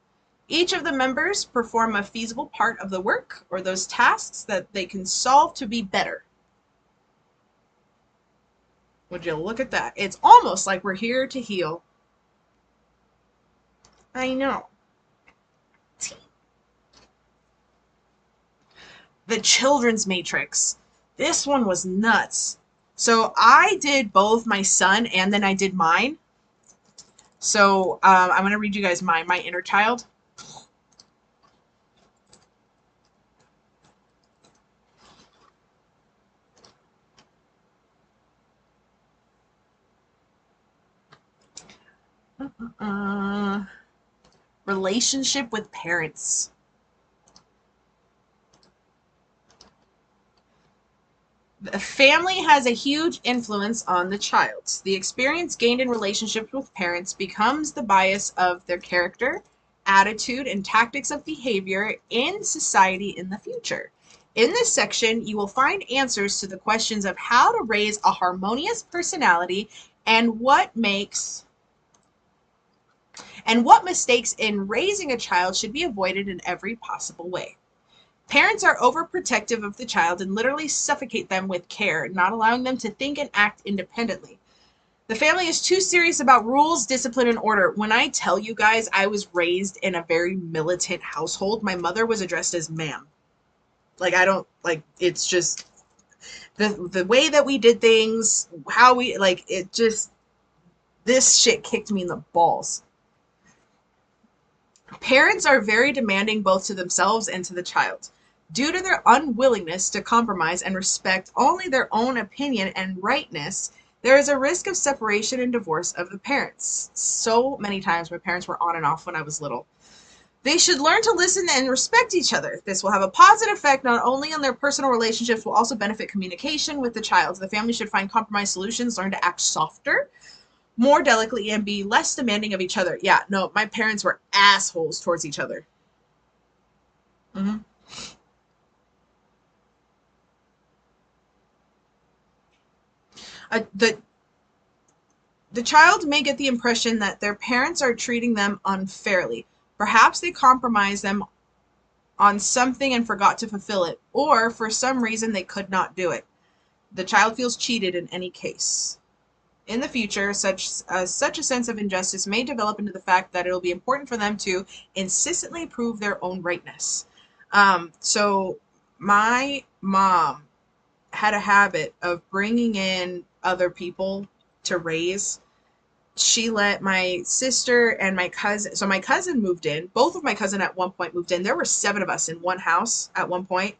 Each of the members perform a feasible part of the work or those tasks that they can solve to be better. Would you look at that? It's almost like we're here to heal. I know. The Children's Matrix. This one was nuts. So I did both my son and then I did mine. So I'm going to read you guys mine, my inner child. Relationship with parents. The family has a huge influence on the child. The experience gained in relationships with parents becomes the bias of their character, attitude, and tactics of behavior in society in the future. In this section, you will find answers to the questions of how to raise a harmonious personality and what mistakes in raising a child should be avoided in every possible way. Parents are overprotective of the child and literally suffocate them with care, not allowing them to think and act independently. The family is too serious about rules, discipline, and order. When I tell you guys I was raised in a very militant household, my mother was addressed as ma'am. It's just the way that we did things, how we, this shit kicked me in the balls. Parents are very demanding both to themselves and to the child. Due to their unwillingness to compromise and respect only their own opinion and rightness, there is a risk of separation and divorce of the parents. So many times my parents were on and off when I was little. They should learn to listen and respect each other. This will have a positive effect not only on their personal relationships, will also benefit communication with the child. The family should find compromise solutions, learn to act softer, more delicately, and be less demanding of each other. Yeah, no, my parents were assholes towards each other. Mm-hmm. The child may get the impression that their parents are treating them unfairly. Perhaps they compromised them on something and forgot to fulfill it, or for some reason they could not do it. The child feels cheated in any case. In the future, such a sense of injustice may develop into the fact that it will be important for them to insistently prove their own rightness. So my mom had a habit of bringing in other people to raise. She let my sister and my cousin, so my cousin moved in. Both of my cousin at one point moved in. There were 7 of us in one house at one point.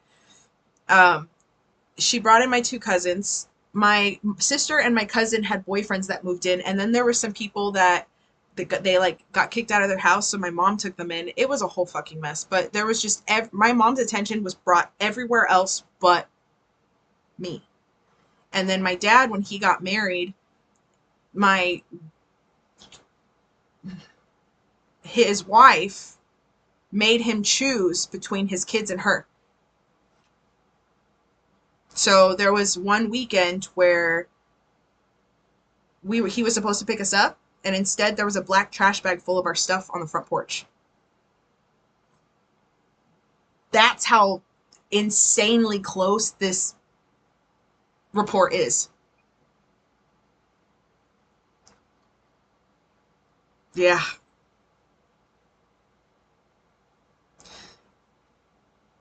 She brought in my 2 cousins. My sister and my cousin had boyfriends that moved in, and then there were some people that they got kicked out of their house, so my mom took them in. It was a whole fucking mess, but there was just my mom's attention was brought everywhere else but me. And then my dad, when he got married, his wife made him choose between his kids and her. So there was one weekend where he was supposed to pick us up, and instead there was a black trash bag full of our stuff on the front porch. That's how insanely close this report is. Yeah.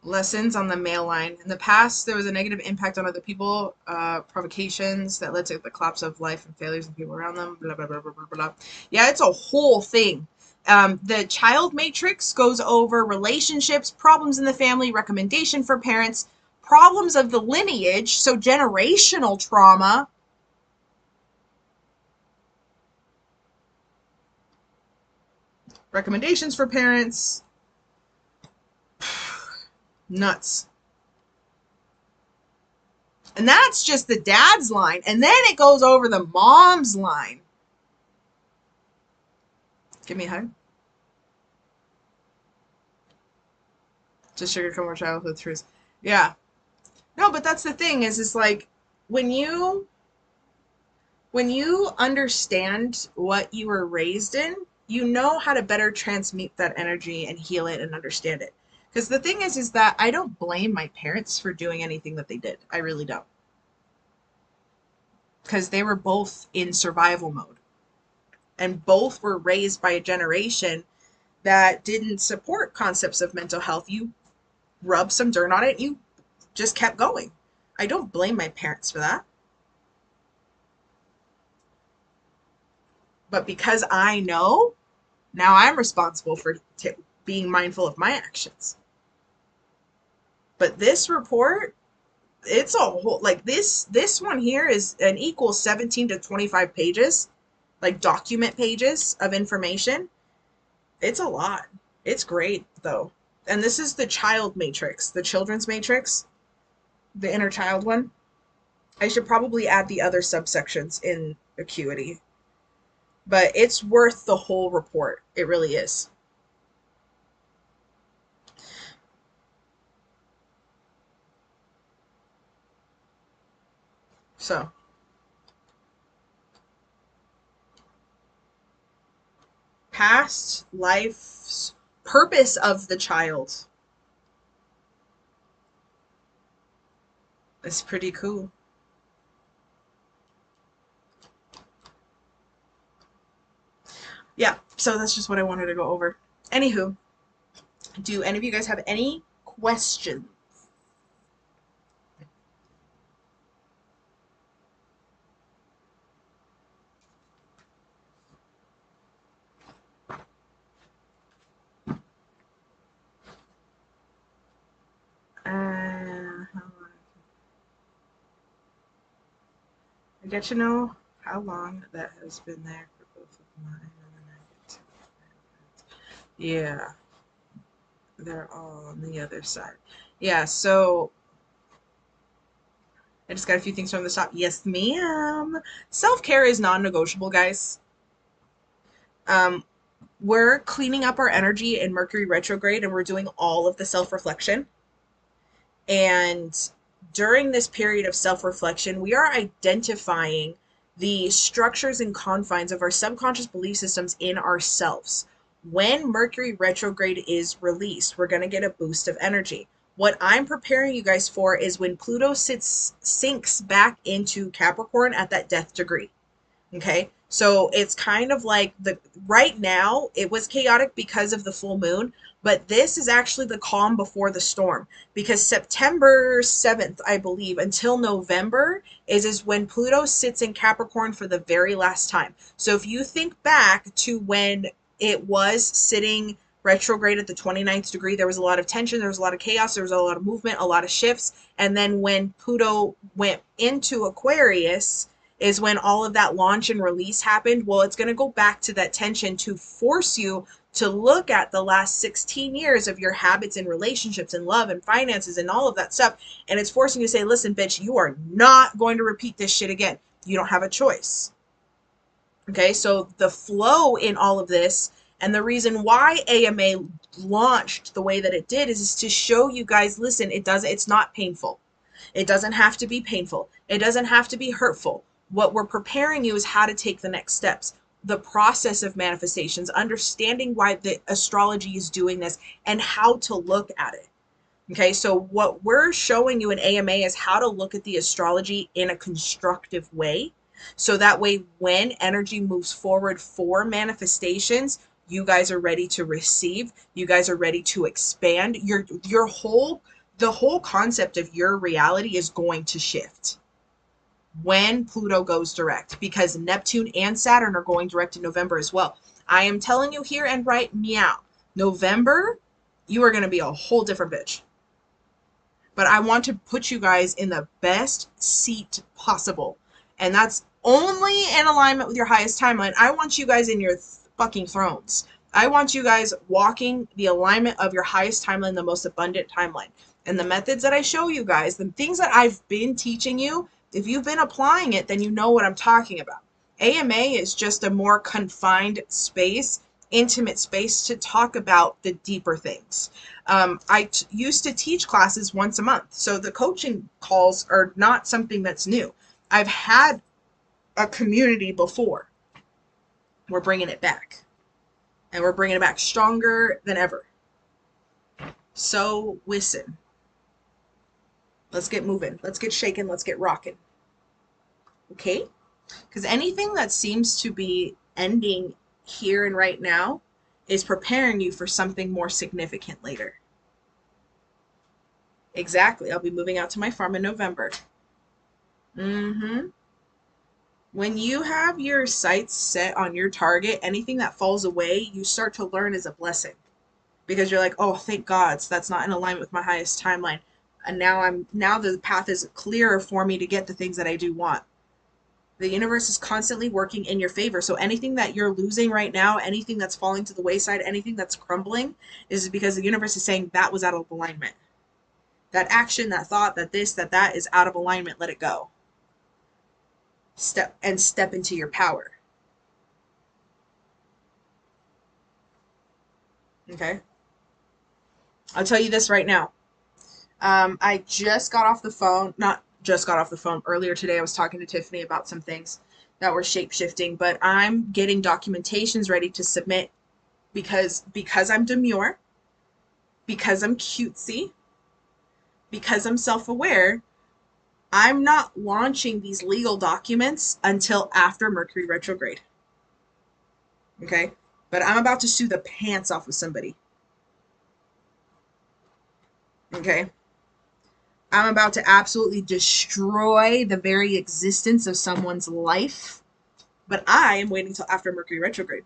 Lessons on the male line. In the past, there was a negative impact on other people, provocations that led to the collapse of life and failures of people around them, blah, blah, blah, blah, blah, blah. Yeah, it's a whole thing. The child matrix goes over relationships, problems in the family, recommendation for parents, problems of the lineage, so generational trauma. Recommendations for parents. Nuts. And that's just the dad's line. And then it goes over the mom's line. Give me a hug. Just sugarcoat more childhood truths. Yeah. No, but that's the thing is like when you understand what you were raised in, you know how to better transmute that energy and heal it and understand it. Because the thing is that I don't blame my parents for doing anything that they did. I really don't. Because they were both in survival mode. And both were raised by a generation that didn't support concepts of mental health. You rub some dirt on it, you just kept going. I don't blame my parents for that. But because I know, now I'm responsible for being mindful of my actions. But this report, it's a whole, like this one here is an equal 17 to 25 pages, like document pages of information. It's a lot. It's great though. And this is the child matrix, the children's matrix, the inner child one. I should probably add the other subsections in acuity. But it's worth the whole report. It really is. So, past life's purpose of the child is pretty cool. Yeah, so that's just what I wanted to go over. Anywho, do any of you guys have any questions? I get to know how long that has been there for both of mine. Yeah, they're all on the other side. Yeah, so I just got a few things from the top. Yes, ma'am. Self-care is non-negotiable, guys. Um, we're cleaning up our energy in Mercury retrograde and we're doing all of the self-reflection. And during this period of self-reflection, we are identifying the structures and confines of our subconscious belief systems in ourselves. When Mercury retrograde is released, we're going to get a boost of energy. What I'm preparing you guys for is when Pluto sinks back into Capricorn at that death degree. Okay, so it's kind of like right now it was chaotic because of the full moon, but this is actually the calm before the storm, because September 7th, I believe, until November is when Pluto sits in Capricorn for the very last time. So if you think back to when it was sitting retrograde at the 29th degree, there was a lot of tension, there was a lot of chaos, there was a lot of movement, a lot of shifts. And then when Pluto went into Aquarius is when all of that launch and release happened. Well, it's going to go back to that tension to force you to look at the last 16 years of your habits and relationships and love and finances and all of that stuff. And it's forcing you to say, listen, bitch, you are not going to repeat this shit again. You don't have a choice. Okay, so the flow in all of this and the reason why AMA launched the way that it did is to show you guys, listen, it's not painful. It doesn't have to be painful. It doesn't have to be hurtful. What we're preparing you is how to take the next steps, the process of manifestations, understanding why the astrology is doing this and how to look at it. Okay, so what we're showing you in AMA is how to look at the astrology in a constructive way. So that way, when energy moves forward for manifestations, you guys are ready to receive. You guys are ready to expand. The whole concept of your reality is going to shift when Pluto goes direct, because Neptune and Saturn are going direct in November as well. I am telling you here and right meow, November, you are going to be a whole different bitch. But I want to put you guys in the best seat possible. And that's only in alignment with your highest timeline. I want you guys in your fucking thrones. I want you guys walking the alignment of your highest timeline, the most abundant timeline. And the methods that I show you guys, the things that I've been teaching you, if you've been applying it, then you know what I'm talking about. AMA is just a more confined space intimate space to talk about the deeper things. Used to teach classes once a month, so the coaching calls are not something that's new. I've had a community before. We're bringing it back, and we're bringing it back stronger than ever. So listen, let's get moving, let's get shaking, let's get rocking. Okay? Because anything that seems to be ending here and right now is preparing you for something more significant later. Exactly. I'll be moving out to my farm in November. When you have your sights set on your target, anything that falls away, you start to learn is a blessing. Because you're like, oh, thank God, so that's not in alignment with my highest timeline. And now the path is clearer for me to get the things that I do want. The universe is constantly working in your favor. So anything that you're losing right now, anything that's falling to the wayside, anything that's crumbling, is because the universe is saying that was out of alignment. That action, that thought, that this, that is out of alignment. Let it go. Step into your power. Okay? I'll tell you this right now. I just got off the phone, not just got off the phone, earlier today I was talking to Tiffany about some things that were shape-shifting, but I'm getting documentations ready to submit because I'm demure, because I'm cutesy, because I'm self-aware. I'm not launching these legal documents until after Mercury retrograde. Okay? But I'm about to sue the pants off of somebody. Okay? I'm about to absolutely destroy the very existence of someone's life, but I am waiting until after Mercury retrograde.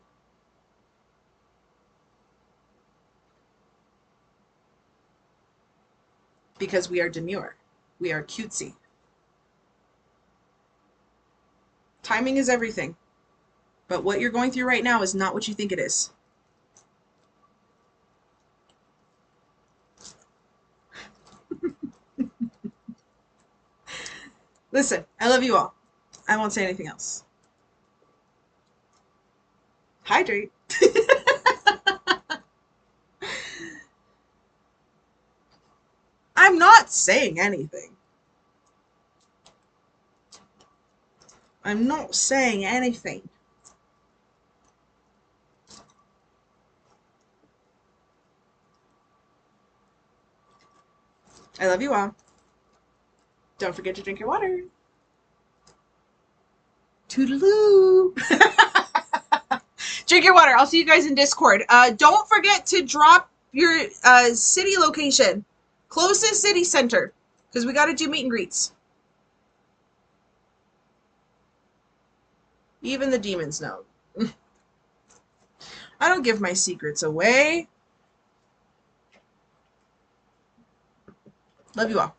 Because we are demure. We are cutesy. Timing is everything. But what you're going through right now is not what you think it is. Listen, I love you all. I won't say anything else. Hydrate. I'm not saying anything. I'm not saying anything. I love you all. Don't forget to drink your water. Toodaloo. Drink your water. I'll see you guys in Discord. Don't forget to drop your city location. Closest city center. Because we got to do meet and greets. Even the demons know. I don't give my secrets away. Love you all.